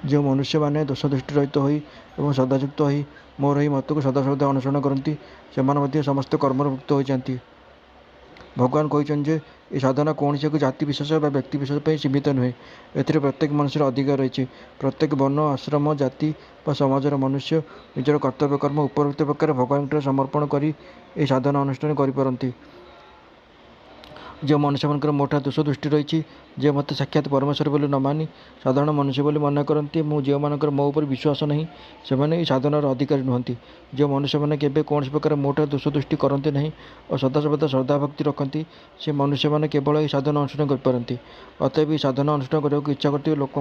जो मनुष्य मैंने दोष दृष्टि रहित हो सदायुक्त हो मोर ही मत को सदासदा अनुसरण करती से समस्त कर्म मुक्त हो जाती। भगवान कहते ये साधना कौन से जाति विशेष व्यक्ति विशेष पर सीमित नुहे ए प्रत्येक मनुष्य अधिकार रही प्रत्येक वर्ण आश्रम जाति समाजर मनुष्य निजर कर्तव्य कर्म उपरोक्त प्रकार भगवान समर्पण कर साधना अनुष्ठान कर। जो मनुष्य मान मोटा दोष दृष्टि रही जे मत साक्षात परमेश्वर बोली न मानी साधारण मनुष्य बोली मन करती जो मानकर मो उपर विश्वास नहीं से साधनार अधिकारी नुहति। जो मनुष्य मैंने केवे कौन प्रकार मोटा दोष दृष्टि करते नहीं और सदासदा श्रद्धा भक्ति रखती से मनुष्य मैंने केवल ये साधना अनुष्ठान करपारती। अतएव साधना अनुष्ठान करने को इच्छा करते लोक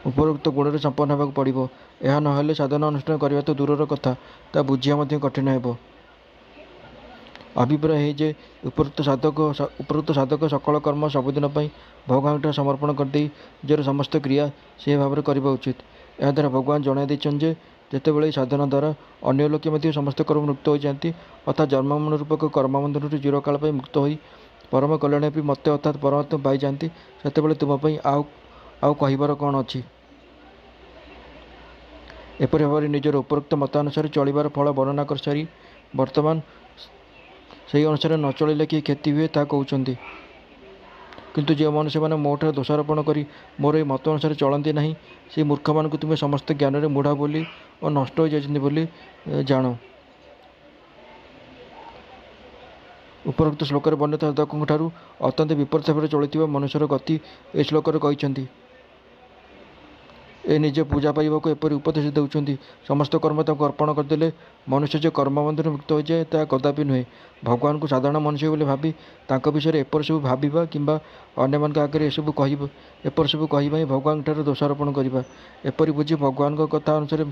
उपरोक्त गुण संपन्न होगा पड़ो। यह ना साधना अनुष्ठान करने तो दूर कथा ता बुझिया कठिन हो। अभिप्राय है जे उपरोक्त साधक सकल कर्म सबुदिन भगवान समर्पण करदे निजर समस्त क्रिया से भाव में करने उचित। यह द्वारा भगवान जन देते जितेबाला साधना द्वारा अन्य लोके समस्त कर्म मुक्त हो जाती अर्थात जन्म रूपक कर्मबंधन चिरकाल मुक्त हो परम कल्याण भी मत अर्थात परमात्मा पाई जाती से तुम्हें आउ कहबार कौन अच्छी। एपरि भाव में निजर उपरोक्त मतानुसार चलबार फल वर्णना कर सारी वर्तमान से अनुसार न चलिले कि क्षति हुए ता कहते। किंतु जो मनुष्य मैंने मोठार दोषारोपण कर मोर ये मत अनुसार चलती ना से मूर्ख मान तुम्हें समस्त ज्ञान में मूढ़ा बोली और नष्ट हो जाती बोली जान। उपरोक्त श्लोक वर्णित साधकों ठारू अत्यंत विपरीत भाव चलता मनुष्यर गति ए श्लोक कहते। ए निजे पूजा पाइबा को एपरि उपदेश देउछन्ति समस्त कर्म ताको अर्पण करदेले मनुष्य जो कर्मबंधन मुक्त हो जाए ता कदापि नुहे। भगवान को साधारण मनुष्य बोली भावी तांको विषय एपर सब भाविबा किंबा अन्य मान आगे एसबू कह एपर सब कहवा भगवान ठार दोषारोपण करवा एपरि बुझी भगवान कथा अनुसार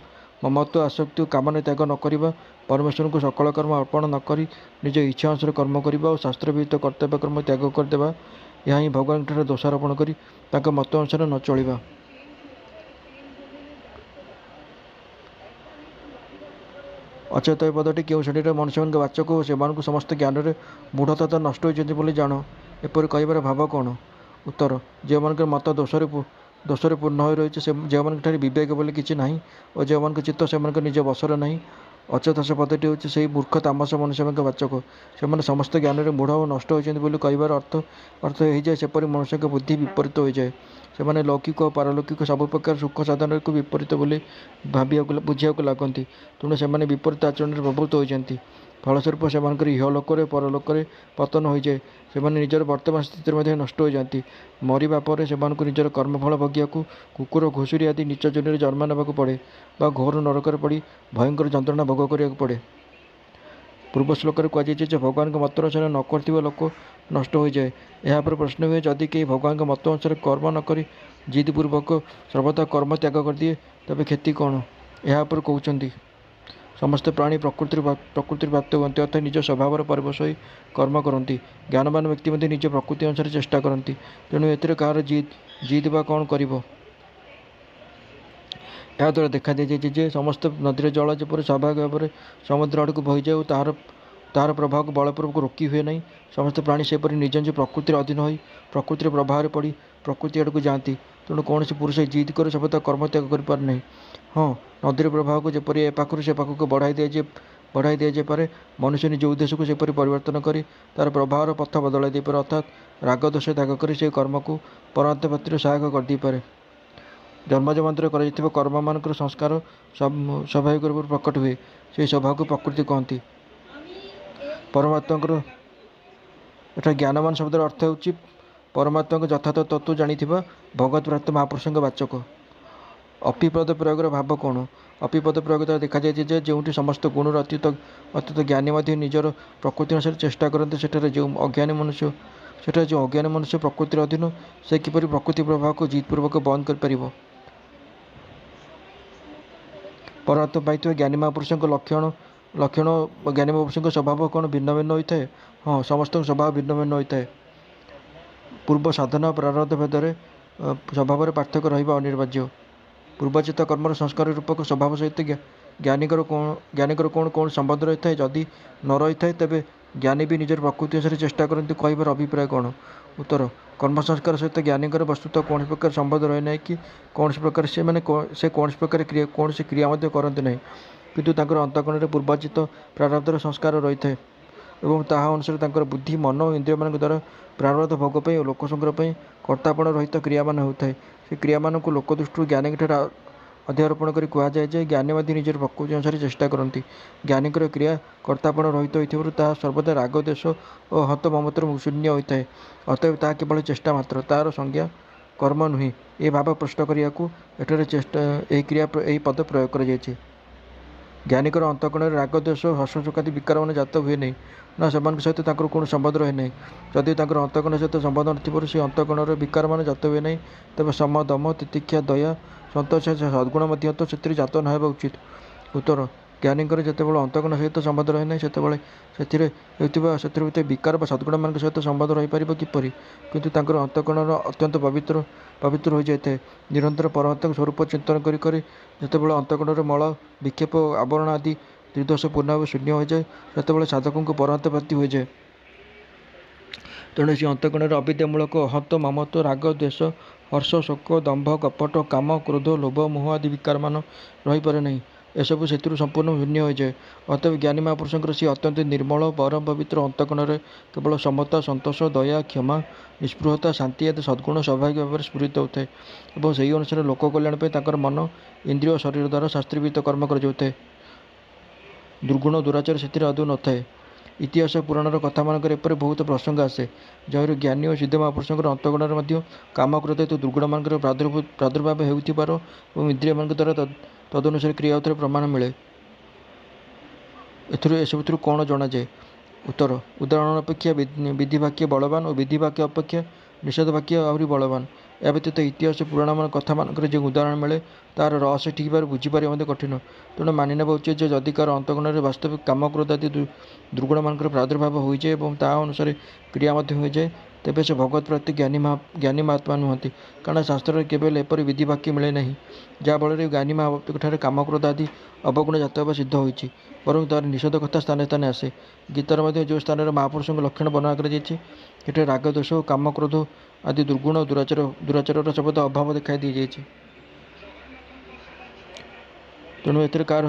ममत्व आसक्ति कामना त्याग न करवा परमेश्वर को सकल कर्म अर्पण न करी निज इच्छा अनुसार कर्म करवा और शास्त्र विहित कर्तव्य कर्म त्याग करदेवा यह ही भगवान ठार दोषारोपण करी तांको मत अनुसार न चलिबा। अचेत पदटी क्यों श्रेणी मनुष्य मान वाचक से समस्त ज्ञान में मूढ़ता नष्ट हो जान एपरि कहबार भाव कौन। उत्तर जो मान मत दोषरे पूर्ण हो रही जो मान विवेक बोली किसी ना और जो मान चित्त से निज बसर ना अचेतस पदटी हूँ से मूर्ख तामस मनुष्य मान वाचक से समस्त ज्ञान में मूढ़ और नष्ट होती कहबार अर्थ हो जाए सेपरि मनुष्य बुद्धि विपरीत हो जाए से लौकिक और पारलौकिक सब प्रकार सुख साधन को विपरीत बोली भाविया बुझा लगती तेणु से विपरीत आचरण में प्रवृत्त हो जाती फलस्वरूप से इहलोक परलोक पतन हो जाए से निजर वर्तमान स्थिति नष्ट हो जाती मरवा पर से निजर कर्मफल भोगिया कुकुर घुषुरी आदि नीच जोनि जन्म नेबाक पड़े बा घोर नरक पड़ी भयंकर जंत्रणा भोग करा पड़े। पूर्व श्लोक कहुचे भगवान के मत अनुसार न कर लोक नष्ट हो जाए। यहाँ पर प्रश्न हुए जदि कहीं भगवान के मत अनुसार कर्म न करी जिदपूर्वक सर्वदा कर्म त्याग कर दिए तबे क्षति कौन। यहाँ पर कहते समस्त प्राणी प्रकृति प्राप्त होती अर्थात निज स्वभाव परिवेश हो कर्म करती ज्ञानवान व्यक्ति निज प्रकृति अनुसार चेष्टा करती तेणु ए कहार जिद बा कौन कर। यह द्वारा देखा दे समस्त नदी जल जपर स्वाभाविक भाव में समुद्र आड़ को बही जाए तार प्रभाव को बलपूर्वक रोकी हुए नहीं समस्त प्राणी सेपरि निज निज प्रकृति अधीन हो प्रकृतिर प्रभाव पड़ प्रकृति आड़ को जाती तेणु कौन पुरुष जिद कर सब कर्म त्याग कर नहीं। हाँ नदीर प्रभाव को जपरी ए पाखर से पाख को बढ़ाई दि जाए मनुष्य निज उद्देश्य को सेपरि परिवर्तन कर तार प्रभाव पथ बदल दे पारे अर्थात राग दोष त्याग कर से कर्म को परमात्मा प्राप्तिर सहायक करदे पारे। जन्मजमांतर कर कर्म मान संस्कार स्वाभाविक रूप से प्रकट हुए से स्वभाव को प्रकृति कहती। परमात्मा एटा ज्ञानवान शब्द अर्थ हो परमात्मा को यथार्थ तत्व जानी भगवत प्राप्त महापुरुषों वाचक। अपिपद प्रयोग भाव कौन। अपिपद प्रयोग द्वारा देखा जाए जो समस्त गुण अत्यंत ज्ञानी निजर प्रकृति अनुसार चेष्टा करते सेठारे जो अज्ञानी मनुष्य प्रकृतिर अधीन से किपरि प्रकृति प्रभाव को जिदपूर्वक बंद कर। परमात्मा पाई ज्ञानी महापुरुषों लक्षण ज्ञानी महापुरुषों स्वभाव कौन भिन्न भिन्न होता है। हाँ समस्त स्वभाव भिन्न भिन्न होता है। पूर्व साधना प्रारब्ध भेदरे स्वभाव पार्थक्य रहा अनिर्वाज्य। पूर्वचित कर्मर संस्कार रूपक स्वभाव सहित ଜ୍ଞାନୀଙ୍କର କ'ଣ କ'ଣ ସମ୍ବନ୍ଧ ରହିଥାଏ? ଯଦି ନ ରହିଥାଏ ତେବେ ଜ୍ଞାନୀ ବି ନିଜର ପ୍ରକୃତି ଅନୁସାରେ ଚେଷ୍ଟା କରନ୍ତି। କହିବାର ଅଭିପ୍ରାୟ କ'ଣ? ଉତ୍ତର, କର୍ମସଂସ୍କାର ସହିତ ଜ୍ଞାନୀଙ୍କର ବସ୍ତୁତଃ କୌଣସି ପ୍ରକାର ସମ୍ବନ୍ଧ ରହେ ନାହିଁ କି କୌଣସି ପ୍ରକାର ସେ କୌଣସି ପ୍ରକାର କୌଣସି କ୍ରିୟା ମଧ୍ୟ କରନ୍ତି ନାହିଁ। କିନ୍ତୁ ତାଙ୍କର ଅନ୍ତଃକରଣରେ ପୂର୍ବାର୍ଜିତ ପ୍ରାରବ୍ଧର ସଂସ୍କାର ରହିଥାଏ ଏବଂ ତାହା ଅନୁସାରେ ତାଙ୍କର ବୁଦ୍ଧି, ମନ ଓ ଇନ୍ଦ୍ରିୟମାନଙ୍କ ଦ୍ୱାରା ପ୍ରାରବ୍ଧ ଭୋଗ ପାଇଁ ଓ ଲୋକସଂଗ୍ରହ ପାଇଁ କର୍ତ୍ତାପଣ ରହିତ କ୍ରିୟାମାନ ହେଉଥାଏ। ସେ କ୍ରିୟାମାନଙ୍କୁ ଲୋକ ଦୃଷ୍ଟିରୁ ଜ୍ଞାନୀଙ୍କଠାରେ ଅଧ୍ୟାରୋପଣ କରି କୁହାଯାଏ ଯେ ଜ୍ଞାନୀ ମଧ୍ୟ ନିଜର ପ୍ରକୃତି ଅନୁସାରେ ଚେଷ୍ଟା କରନ୍ତି। ଜ୍ଞାନୀଙ୍କର କ୍ରିୟା କର୍ତ୍ତାପଣ ରହିତ ହୋଇଥିବାରୁ ତାହା ସର୍ବଦା ରାଗ, ଦ୍ୱେଷ ଓ ହତ ମମତାରୁ ଶୂନ୍ୟ ହୋଇଥାଏ। ଅତଏବ ତାହା କେବଳ ଚେଷ୍ଟା ମାତ୍ର, ତାହାର ସଂଜ୍ଞା କର୍ମ ନୁହେଁ। ଏ ଭାବ ସ୍ପଷ୍ଟ କରିବାକୁ ଏଠାରେ ଏହି ପଦ ପ୍ରୟୋଗ କରାଯାଇଛି। ଜ୍ଞାନୀଙ୍କର ଅନ୍ତଃକରଣରେ ରାଗ, ଦ୍ୱେଷ, ହର୍ଷଶୋକାଦି ବିକାରମାନ ଜାତ ହୁଏ ନାହିଁ, ନା ସେମାନଙ୍କ ସହିତ ତାଙ୍କର କୌଣସି ସମ୍ବନ୍ଧ ରହେ ନାହିଁ। ଯଦିଓ ତାଙ୍କର ଅନ୍ତଃକରଣ ସହିତ ସମ୍ବନ୍ଧ ନଥିବାରୁ ସେ ଅନ୍ତଃକରଣର ବିକାରମାନ ଜାତ ହୁଏ ନାହିଁ, ତେବେ ସମ, ଦମ, ତିତିକ୍ଷା, ଦୟା, ସନ୍ତୋଷ ସଦ୍ଗୁଣ ମଧ୍ୟ ତ ସେଥିରେ ଜାତ ନ ହେବା ଉଚିତ। ଉତ୍ତର, ଜ୍ଞାନୀଙ୍କର ଯେତେବେଳେ ଅନ୍ତଃକରଣ ସହିତ ସମ୍ବନ୍ଧ ରହେ ନାହିଁ, ସେତେବେଳେ ସେଥିରେ ହେଉଥିବା ବିକାର ବା ସଦ୍ଗୁଣମାନଙ୍କ ସହିତ ସମ୍ବନ୍ଧ ରହିପାରିବ କିପରି? କିନ୍ତୁ ତାଙ୍କର ଅନ୍ତଃକରଣ ଅତ୍ୟନ୍ତ ପବିତ୍ର ହୋଇଯାଇଥାଏ। ନିରନ୍ତର ପରମାତ୍ମାଙ୍କ ସ୍ୱରୂପ ଚିନ୍ତନ କରି କରି ଯେତେବେଳେ ଅନ୍ତଃକରଣର ମଳ, ବିକ୍ଷେପ ଓ ଆବରଣ ଆଦି ତ୍ରିଦୋଷ ପୂର୍ଣ୍ଣ ଭାବେ ଶୂନ୍ୟ ହୋଇଯାଏ, ସେତେବେଳେ ସାଧକଙ୍କୁ ପରମାତ୍ମା ପ୍ରାପ୍ତି ହୋଇଯାଏ। ତେଣୁ ସେ ଅନ୍ତଃକରଣରେ ଅବିଦ୍ୟାମୂଳକ ହତ, ମମତ୍ୱ, ରାଗ, ଦ୍ୱେଷ, ହର୍ଷ, ଶୋକ, ଦମ୍ଭ, କପଟ, କାମ, କ୍ରୋଧ, ଲୋଭ, ମୋହ ଆଦି ବିକାରମାନ ରହିପାରେ ନାହିଁ। ଏସବୁ ସେଥିରୁ ସମ୍ପୂର୍ଣ୍ଣ ଶୂନ୍ୟ ହୋଇଯାଏ। ଅତଏବ ଜ୍ଞାନୀ ମହାପୁରୁଷଙ୍କର ସେହି ଅତ୍ୟନ୍ତ ନିର୍ମଳ ପରମ ପବିତ୍ର ଅନ୍ତଃକରଣରେ କେବଳ ସମତା, ସନ୍ତୋଷ, ଦୟା, କ୍ଷମା, ନିଃସ୍ପୃହତା, ଶାନ୍ତି ଆଦି ସଦ୍ଗୁଣ ସ୍ୱାଭାବିକ ଭାବରେ ସ୍ଫୁରିତ ହେଉଥାଏ ଏବଂ ସେହି ଅନୁସାରେ ଲୋକ କଲ୍ୟାଣ ପାଇଁ ତାଙ୍କର ମନ, ଇନ୍ଦ୍ରିୟ ଓ ଶରୀର ଦ୍ୱାରା ଶାସ୍ତ୍ରବିହିତ କର୍ମ କରାଯାଉଥାଏ। ଦୁର୍ଗୁଣ ଦୁରାଚାର ସେଥିରେ ଆଦୌ ନଥାଏ। ଇତିହାସ ପୁରାଣର କଥାମାନଙ୍କରେ ଏପରି ବହୁତ ପ୍ରସଙ୍ଗ ଆସେ, ଯେଉଁରୁ ଜ୍ଞାନୀ ଓ ସିଦ୍ଧ ମହାପୁରୁଷଙ୍କର ଅନ୍ତଃକରଣରେ ମଧ୍ୟ କାମ, କ୍ରୋଧ ଇତ୍ୟାଦି ଦୁର୍ଗୁଣମାନଙ୍କର ପ୍ରାଦୁର୍ଭାବ ହେଉଥିବାର ଏବଂ ଇନ୍ଦ୍ରିୟମାନଙ୍କ ଦ୍ୱାରା ତଦନୁସାରେ କ୍ରିୟା ହେଉଥିବାର ପ୍ରମାଣ ମିଳେ। ଏସବୁଥିରୁ କ'ଣ ଜଣାଯାଏ? ଉତ୍ତର, ଉଦାହରଣ ଅପେକ୍ଷା ବିଧିବାକ୍ୟ ବଳବାନ ଓ ବିଧିବାକ୍ୟ ଅପେକ୍ଷା ନିଷେଧବାକ୍ୟ ଆହୁରି ବଳବାନ। ଏହା ବ୍ୟତୀତ ଇତିହାସ ପୁରାଣ କଥାମାନଙ୍କରେ ଯେଉଁ ଉଦାହରଣ ମିଳେ, ତାହାର ରହସ୍ୟ ଠିକ୍ ଭାବରେ ବୁଝିପାରିବା ମଧ୍ୟ କଠିନ। ତେଣୁ ମାନିନେବା ଉଚିତ ଯେ ଯଦି କାହାର ଅନ୍ତଃକରଣରେ ବାସ୍ତବିକ କାମ, କ୍ରୋଧ ଆଦି ଦୁର୍ଗୁଣମାନଙ୍କର ପ୍ରାଦୁର୍ଭାବ ହୋଇଯାଏ ଏବଂ ତାହା ଅନୁସାରେ କ୍ରିୟା ମଧ୍ୟ ହୋଇଯାଏ, ତେବେ ସେ ଭଗବତ୍ ପ୍ରାପ୍ତି ଜ୍ଞାନୀ ମହାତ୍ମା ନୁହନ୍ତି। କାରଣ ଶାସ୍ତ୍ରରେ କେବେ ହେଲେ ଏପରି ବିଧିବାକ୍ୟ ମିଳେ ନାହିଁ, ଯାହା ବଳରେ ଜ୍ଞାନୀ ମହାଭକ୍ତଙ୍କଠାରେ କାମ, କ୍ରୋଧ ଆଦି ଅବଗୁଣ ଜାତ ହେବା ସିଦ୍ଧ ହୋଇଛି। ବରଂ ତାହାର ନିଷେଧ କଥା ସ୍ଥାନେ ସ୍ଥାନେ ଆସେ। ଗୀତାରେ ମଧ୍ୟ ଯେଉଁ ସ୍ଥାନରେ ମହାପୁରୁଷଙ୍କ ଲକ୍ଷଣ ବର୍ଣ୍ଣନା କରାଯାଇଛି, ସେଠାରେ ରାଗ, ଦୋଷ, କାମ, କ୍ରୋଧ ଆଦି ଦୁର୍ଗୁଣ ଓ ଦୁରାଚାରର ସର୍ବଦା ଅଭାବ ଦେଖାଇ ଦିଆଯାଇଛି। ତେଣୁ ଏଥିରେ କାହାର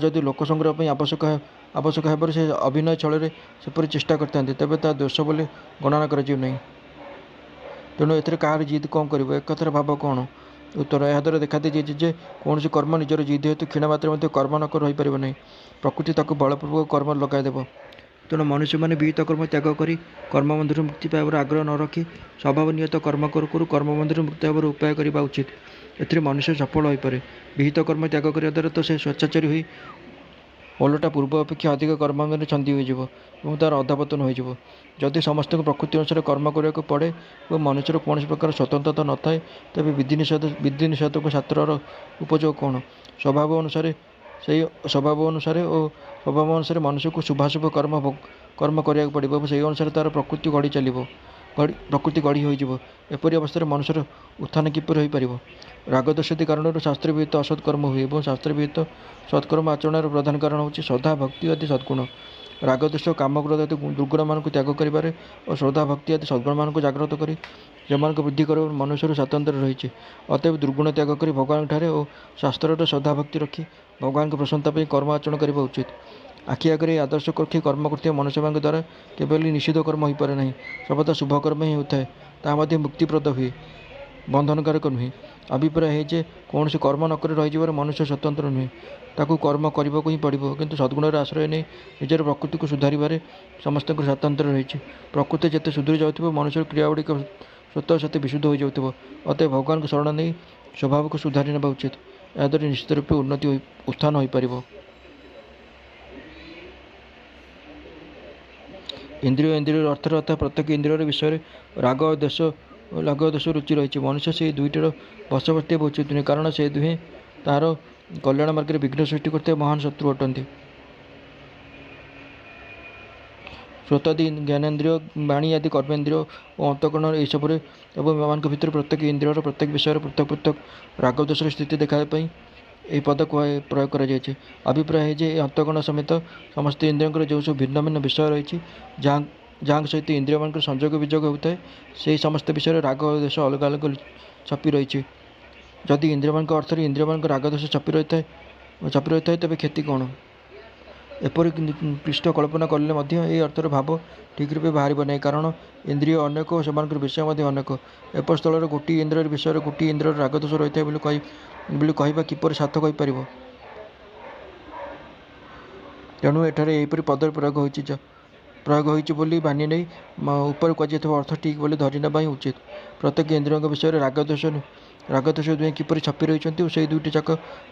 ଯଦି ଲୋକ ସଂଗ୍ରହ ପାଇଁ ଆବଶ୍ୟକ ହେବାରୁ ସେ ଅଭିନୟ ଛଳରେ ସେପରି ଚେଷ୍ଟା କରିଥାନ୍ତି, ତେବେ ତାହା ଦୋଷ ବୋଲି ଗଣନା କରାଯିବ ନାହିଁ। ତେଣୁ ଏଥିରେ କାହାର ଜିଦ୍ କ'ଣ କରିବ? ଏକଥାର ଭାବ କ'ଣ? ଉତ୍ତର, ଏହାଦ୍ୱାରା ଦେଖାଦିଆଯାଇଛି ଯେ କୌଣସି କର୍ମ ନିଜର ଜିଦ୍ ହେତୁ କ୍ଷୀଣ ମାତ୍ରେ ମଧ୍ୟ କର୍ମ ନ କରି ରହିପାରିବ ନାହିଁ। ପ୍ରକୃତି ତାକୁ ବଳପୂର୍ବକ କର୍ମରେ ଲଗାଇଦେବ। ତେଣୁ ମନୁଷ୍ୟମାନେ ବିହିତ କର୍ମ ତ୍ୟାଗ କରି କର୍ମବନ୍ଧରୁ ମୁକ୍ତି ପାଇବାର ଆଗ୍ରହ ନ ରଖି ସ୍ୱଭାବ ନିୟତ କର୍ମ କରୁ କରୁ କର୍ମବନ୍ଧରୁ ମୁକ୍ତ ହେବାର ଉପାୟ କରିବା ଉଚିତ। ଏଥିରେ ମନୁଷ୍ୟ ସଫଳ ହୋଇପାରେ। ବିହିତ କର୍ମ ତ୍ୟାଗ କରିବା ଦ୍ୱାରା ତ ସେ ସ୍ୱେଚ୍ଛାଚାରୀ ହୋଇ ଓଲଟା ପୂର୍ବ ଅପେକ୍ଷା ଅଧିକ କର୍ମବନ୍ଧନରେ ଛନ୍ଦି ହୋଇଯିବ ଏବଂ ତାହାର ଅଧଃପତନ ହୋଇଯିବ। ଯଦି ସମସ୍ତଙ୍କୁ ପ୍ରକୃତି ଅନୁସାରେ କର୍ମ କରିବାକୁ ପଡ଼େ ଏବଂ ମନୁଷ୍ୟର କୌଣସି ପ୍ରକାର ସ୍ୱତନ୍ତ୍ରତା ନଥାଏ, ତେବେ ବିଧିନିଷେଧକୁ ଶାସ୍ତ୍ରର ଉପଯୋଗ କ'ଣ? ସ୍ୱଭାବ ଅନୁସାରେ ମନୁଷ୍ୟକୁ ଶୁଭାଶୁଭ କର୍ମ କରିବାକୁ ପଡ଼ିବ ଏବଂ ସେହି ଅନୁସାରେ ତାହାର ପ୍ରକୃତି ଗଢ଼ି ହୋଇଯିବ। ଏପରି ଅବସ୍ଥାରେ ମନୁଷ୍ୟର ଉତ୍ଥାନ କିପରି ହୋଇପାରିବ? ରାଗଦ୍ୱେଷାଦି କାରଣରୁ ଶାସ୍ତ୍ର ବିହିତ ଅସତ୍ କର୍ମ ହୁଏ ଏବଂ ଶାସ୍ତ୍ର ବିହିତ ସତ୍କର୍ମ ଆଚରଣର ପ୍ରଧାନ କାରଣ ହେଉଛି ଶ୍ରଦ୍ଧା, ଭକ୍ତି ଆଦି ସଦ୍ଗୁଣ। ରାଗଦ୍ୱେଷ, କାମ, କ୍ରୋଧ ଆଦି ଦୁର୍ଗୁଣମାନଙ୍କୁ ତ୍ୟାଗ କରିବାରେ ଓ ଶ୍ରଦ୍ଧା, ଭକ୍ତି ଆଦି ସଦ୍ଗୁଣମାନଙ୍କୁ ଜାଗ୍ରତ କରି ସେମାନଙ୍କ ବୃଦ୍ଧି କରିବାରେ ମନୁଷ୍ୟର ସ୍ୱାତନ୍ତ୍ର୍ୟ ରହିଛି। ଅତଏବ ଦୁର୍ଗୁଣ ତ୍ୟାଗ କରି ଭଗବାନଙ୍କଠାରେ ଓ ଶାସ୍ତ୍ରରେ ଶ୍ରଦ୍ଧା, ଭକ୍ତି ରଖି ଭଗବାନଙ୍କ ପ୍ରସନ୍ନତା ପାଇଁ କର୍ମ ଆଚରଣ କରିବା ଉଚିତ। ଆଖି ଆଗରେ ଏହି ଆଦର୍ଶକୁ ରଖି କର୍ମ କରୁଥିବା ମନୁଷ୍ୟମାନଙ୍କ ଦ୍ୱାରା କେବେ ହେଲେ ନିଷିଦ୍ଧ କର୍ମ ହୋଇପାରେ ନାହିଁ। ସର୍ବଦା ଶୁଭ କର୍ମ ହିଁ ହେଉଥାଏ। ତାହା ମଧ୍ୟ ମୁକ୍ତିପ୍ରଦ ହୁଏ, ବନ୍ଧନକାରକ ନୁହେଁ। ଅଭିପ୍ରାୟ ଏହି ଯେ କୌଣସି କର୍ମ ନ କରି ରହିଯିବାରେ ମନୁଷ୍ୟ ସ୍ୱତନ୍ତ୍ର ନୁହେଁ। ତାକୁ କର୍ମ କରିବାକୁ ହିଁ ପଡ଼ିବ। କିନ୍ତୁ ସଦ୍ଗୁଣରେ ଆଶ୍ରୟ ନେଇ ନିଜର ପ୍ରକୃତିକୁ ସୁଧାରିବାରେ ସମସ୍ତଙ୍କର ସ୍ୱାତନ୍ତ୍ର୍ୟ ରହିଛି। ପ୍ରକୃତି ଯେତେ ସୁଧୁରି ଯାଉଥିବ, ମନୁଷ୍ୟର କ୍ରିୟାଗୁଡ଼ିକ ସ୍ୱତଃ ସେତେ ବିଶୁଦ୍ଧ ହୋଇଯାଉଥିବ। ଅତଏବ ଭଗବାନଙ୍କ ଶରଣ ନେଇ ସ୍ୱଭାବକୁ ସୁଧାରି ନେବା ଉଚିତ। ଏହାଦ୍ୱାରା ନିଶ୍ଚିତ ରୂପେ ଉତ୍ଥାନ ହୋଇପାରିବ। ଇନ୍ଦ୍ରିୟର ଅର୍ଥରେ ଅର୍ଥାତ୍ ପ୍ରତ୍ୟେକ ଇନ୍ଦ୍ରିୟର ବିଷୟରେ ରାଗ ଓ ଦ୍ୱେଷ ରୁଚି ରହିଛି। ମନୁଷ୍ୟ ସେହି ଦୁଇଟିର ବଶବର୍ତ୍ତୀ ହେବା ଉଚିତ ନୁହେଁ, କାରଣ ସେ ଦୁହେଁ ତାହାର କଲ୍ୟାଣ ମାର୍ଗରେ ବିଘ୍ନ ସୃଷ୍ଟି କରୁଥିବା ମହାନ ଶତ୍ରୁ ଅଟନ୍ତି। ଶ୍ରୋତାଦି ଜ୍ଞାନେନ୍ଦ୍ରିୟ, ବାଣୀ ଆଦି କର୍ମେନ୍ଦ୍ରିୟ ଓ ଅନ୍ତଃକରଣ ଏହିସବୁରେ ଏବଂ ଏମାନଙ୍କ ଭିତରେ ପ୍ରତ୍ୟେକ ଇନ୍ଦ୍ରିୟର ପ୍ରତ୍ୟେକ ବିଷୟରେ ପୃଥକ୍ ପୃଥକ୍ ରାଗଦ୍ୱେଷର ସ୍ଥିତି ଦେଖାଇବା ପାଇଁ ଏହି ପଦ ପ୍ରୟୋଗ କରାଯାଇଛି। ଅଭିପ୍ରାୟ ଯେ ଏ ଅନ୍ତଃକରଣ ସମେତ ସମସ୍ତ ଇନ୍ଦ୍ରିୟଙ୍କର ଯେଉଁ ସବୁ ଭିନ୍ନ ଭିନ୍ନ ବିଷୟ ରହିଛି ଯାହାଙ୍କ ସହିତ ଇନ୍ଦ୍ରିୟମାନଙ୍କର ସଂଯୋଗ ବିଯୋଗ ହେଉଥାଏ, ସେହି ସମସ୍ତ ବିଷୟରେ ରାଗ ଓ ଦେଶ ଅଲଗା ଅଲଗା ଛପି ରହିଛି। ଯଦି ଇନ୍ଦ୍ରିୟମାନଙ୍କ ଅର୍ଥରେ ଇନ୍ଦ୍ରିୟମାନଙ୍କ ରାଗ ଦୋଷ ଛପି ରହିଥାଏ ତେବେ କ୍ଷତି କ'ଣ? ଏପରି କ୍ଲିଷ୍ଟ କଳ୍ପନା କଲେ ମଧ୍ୟ ଏହି ଅର୍ଥର ଭାବ ଠିକ୍ ରୂପେ ବାହାରିବ ନାହିଁ, କାରଣ ଇନ୍ଦ୍ରିୟ ଅନେକ ଓ ସେମାନଙ୍କର ବିଷୟ ମଧ୍ୟ ଅନେକ। ଏପରି ସ୍ଥଳରେ ଗୋଟିଏ ଇନ୍ଦ୍ରିୟର ବିଷୟରେ ଗୋଟିଏ ଇନ୍ଦ୍ରିୟର ରାଗଦୋଷ ରହିଥାଏ ବୋଲି କହିବା କିପରି ସାର୍ଥକ ହୋଇପାରିବ? ତେଣୁ ଏଠାରେ ଏହିପରି ପଦର ପ୍ରୟୋଗ ହୋଇଛି ବୋଲି ମାନି ନେଇ ଉପରେ କୁହାଯାଇଥିବା ଅର୍ଥ ଠିକ୍ ବୋଲି ଧରି ନେବା ହିଁ ଉଚିତ। ପ୍ରତ୍ୟେକ ଇନ୍ଦ୍ରିୟଙ୍କ ବିଷୟରେ ରାଗଦୋଷ ଦୁହେଁ କିପରି ଛପି ରହିଛନ୍ତି ଓ ସେହି ଦୁଇଟି ଯାକ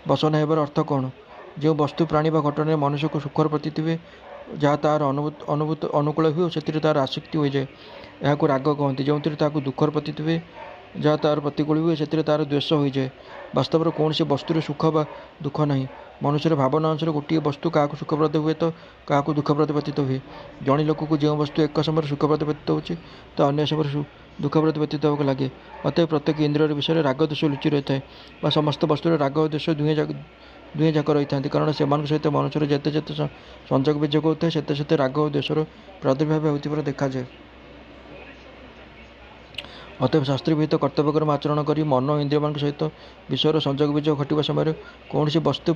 ବଶନ ହେବାର ଅର୍ଥ କ'ଣ? ଯେଉଁ ବସ୍ତୁ, ପ୍ରାଣୀ ବା ଘଟଣାରେ ମନୁଷ୍ୟକୁ ସୁଖର ପ୍ରତୀତି ହୁଏ, ଯାହା ତାହାର ଅନୁକୂଳ ହୁଏ ଓ ସେଥିରେ ତାହାର ଆସକ୍ତି ହୋଇଯାଏ, ଏହାକୁ ରାଗ କହନ୍ତି। ଯେଉଁଥିରେ ତାହାକୁ ଦୁଃଖର ପ୍ରତୀତି ହୁଏ, ଯାହା ତାହାର ପ୍ରତିକୂଳ ହୁଏ, ସେଥିରେ ତାହାର ଦ୍ୱେଷ ହୋଇଯାଏ। ବାସ୍ତବରେ କୌଣସି ବସ୍ତୁରେ ସୁଖ ବା ଦୁଃଖ ନାହିଁ। ମନୁଷ୍ୟର ଭାବନା ଅନୁସାରେ ଗୋଟିଏ ବସ୍ତୁ କାହାକୁ ସୁଖପ୍ରଦ ହୁଏ ତ କାହାକୁ ଦୁଃଖପ୍ରଦ ପ୍ରତୀତ ହୁଏ। ଜଣେ ଲୋକକୁ ଯେଉଁ ବସ୍ତୁ ଏକ ସମୟରେ ସୁଖପ୍ରଦ ପ୍ରତୀତ ହେଉଛି, ତ ଅନ୍ୟ ସମୟରେ ଦୁଃଖପ୍ରଦ ପ୍ରତୀତ ହେବାକୁ ଲାଗେ। ଅତଏବ ପ୍ରତ୍ୟେକ ଇନ୍ଦ୍ରିୟର ବିଷୟରେ ରାଗ ଦୋଷ ଲୁଚି ରହିଥାଏ ବା ସମସ୍ତ ବସ୍ତୁରେ ରାଗ ଓ ଦୋଷ ଦୁହେଁ ଯାକ ରହିଥାନ୍ତି, କାରଣ ସେମାନଙ୍କ ସହିତ ମନୁଷ୍ୟର ଯେତେ ସଂଯୋଗ ବିଯୋଗ ହେଉଥାଏ, ସେତେ ରାଗ ଓ ଦୋଷର ପ୍ରାଦୁର୍ଭାବ ହେଉଥିବାର ଦେଖାଯାଏ। ଅତଏବ ଶାସ୍ତ୍ରବିହିତ କର୍ତ୍ତବ୍ୟକର୍ମ ଆଚରଣ କରି ମନ ଓ ଇନ୍ଦ୍ରିୟମାନଙ୍କ ସହିତ ବିଷୟର ସଂଯୋଗ ବିଯୋଗ ଘଟିବା ସମୟରେ କୌଣସି ବସ୍ତୁ,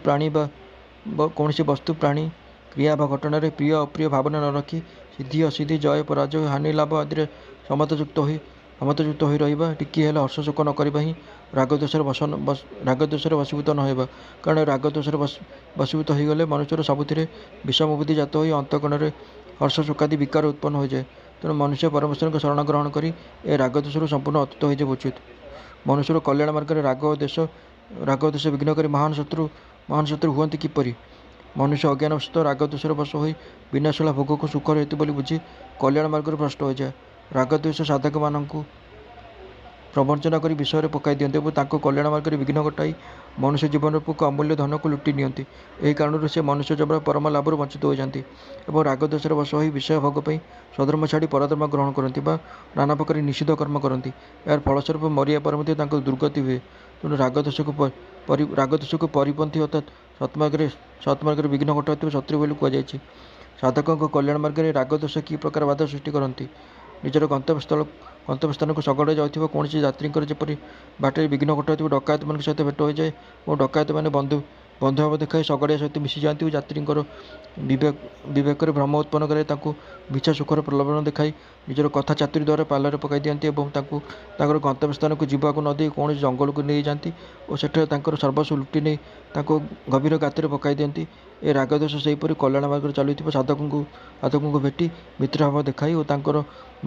ପ୍ରାଣୀ, କ୍ରିୟା ବା ଘଟଣାରେ ପ୍ରିୟ ଅପ୍ରିୟ ଭାବନା ନ ରଖି ସିଦ୍ଧି ଅସିଦ୍ଧି, ଜୟ ପରାଜୟ, ହାନି ଲାଭ ଆଦିରେ ସମତାଯୁକ୍ତ ହୋଇ ରହିବା, ଟିକିଏ ହେଲେ ହର୍ଷ ଶୋକ ନ କରିବା ହିଁ ରାଗଦୋଷରେ ବଶୀଭୂତ ନ ହେବା। କାରଣ ରାଗଦୋଷରେ ବଶୀଭୂତ ହୋଇଗଲେ ମନୁଷ୍ୟର ସବୁଥିରେ ବିଷମ ବୁଦ୍ଧି ଜାତ ହୋଇ ଅନ୍ତଃକରଣରେ ହର୍ଷ ଶୋକାଦି ବିକାର ଉତ୍ପନ୍ନ ହୋଇଯାଏ। ତେଣୁ ମନୁଷ୍ୟ ପରମେଶ୍ୱରଙ୍କ ଶରଣ ଗ୍ରହଣ କରି ଏ ରାଗଦୋଷରୁ ସମ୍ପୂର୍ଣ୍ଣ ଅତୀତ ହୋଇଯିବା ଉଚିତ। ମନୁଷ୍ୟର କଲ୍ୟାଣ ମାର୍ଗରେ ରାଗ ଓ ଦୋଷ ବିଘ୍ନ କରି ମହାନ ଶତ୍ରୁ ହୁଅନ୍ତି କିପରି? ମନୁଷ୍ୟ ଅଜ୍ଞାନବଶତଃ ରାଗଦୋଷରେ ବଶ ହୋଇ ବିନାଶଲା ଭୋଗକୁ ସୁଖର ହେତୁ ବୋଲି ବୁଝି କଲ୍ୟାଣ ମାର୍ଗରୁ ଭ୍ରଷ୍ଟ ହୋଇଯାଏ। ରାଗଦ୍ୱେଷ ସାଧକମାନଙ୍କୁ ପ୍ରବଞ୍ଚନା କରି ବିଷୟରେ ପକାଇ ଦିଅନ୍ତି ଏବଂ ତାଙ୍କ କଲ୍ୟାଣ ମାର୍ଗରେ ବିଘ୍ନ ଘଟାଇ ମନୁଷ୍ୟ ଜୀବନରୂପ ଅମୂଲ୍ୟ ଧନକୁ ଲୁଟି ନିଅନ୍ତି। ଏହି କାରଣରୁ ସେ ମନୁଷ୍ୟ ଜନ୍ମର ପରମ ଲାଭରୁ ବଞ୍ଚିତ ହୋଇଯାନ୍ତି ଏବଂ ରାଗଦ୍ୱେଷରେ ବଶ ହୋଇ ବିଷୟ ଭୋଗ ପାଇଁ ସ୍ୱଧର୍ମ ଛାଡ଼ି ପରଧର୍ମ ଗ୍ରହଣ କରନ୍ତି ବା ନାନା ପ୍ରକାର ନିଷିଦ୍ଧ କର୍ମ କରନ୍ତି। ଏହାର ଫଳସ୍ୱରୂପ ମରିବା ପରେ ମଧ୍ୟ ତାଙ୍କର ଦୁର୍ଗତି ହୁଏ। ତେଣୁ ରାଗଦୋଷକୁ ପରିପନ୍ଥୀ ଅର୍ଥାତ୍ ସତ୍ମାର୍ଗରେ ବିଘ୍ନ ଘଟାଉଥିବା ଶତ୍ରୁ ବୋଲି କୁହାଯାଇଛି। ସାଧକଙ୍କ କଲ୍ୟାଣ ମାର୍ଗରେ ରାଗଦୋଷ କି ପ୍ରକାର ବାଧା ସୃଷ୍ଟି କରନ୍ତି? ନିଜର ଗନ୍ତବ୍ୟସ୍ଥାନକୁ ଶଗଡ଼ରେ ଯାଉଥିବା କୌଣସି ଯାତ୍ରୀଙ୍କର ଯେପରି ବାଟରେ ବିଘ୍ନ ଘଟାଉଥିବା ଡକାୟତମାନଙ୍କ ସହିତ ଭେଟ ହୋଇଯାଏ ଓ ଡକାୟତମାନେ ବନ୍ଧୁଭାବ ଦେଖାଇ ଶଗଡ଼ିଆ ସହିତ ମିଶିଯାଆନ୍ତି ଓ ଯାତ୍ରୀଙ୍କର ବିବେକରେ ଭ୍ରମ ଉତ୍ପନ୍ନ କରାଇ ତାଙ୍କୁ ମିଛା ସୁଖର ପ୍ରଲୋଭନ ଦେଖାଇ ନିଜର କଥା ଚାତୁରୀ ଦ୍ୱାରା ପାଲରେ ପକାଇ ଦିଅନ୍ତି ଏବଂ ତାଙ୍କୁ ତାଙ୍କର ଗନ୍ତବ୍ୟସ୍ଥାନକୁ ଯିବାକୁ ନ ଦେଇ କୌଣସି ଜଙ୍ଗଲକୁ ନେଇଯାଆନ୍ତି ଓ ସେଠାରେ ତାଙ୍କର ସର୍ବସ୍ୱ ଲୁଟି ନେଇ ତାଙ୍କୁ ଗଭୀର ଗାତରେ ପକାଇ ଦିଅନ୍ତି। ଏ ରାଗଦୋଷ ସେହିପରି କଲ୍ୟାଣ ମାର୍ଗରେ ଚାଲୁଥିବା ସାଧକଙ୍କୁ ଭେଟି ମିତ୍ରଭାବ ଦେଖାଇ ଓ ତାଙ୍କର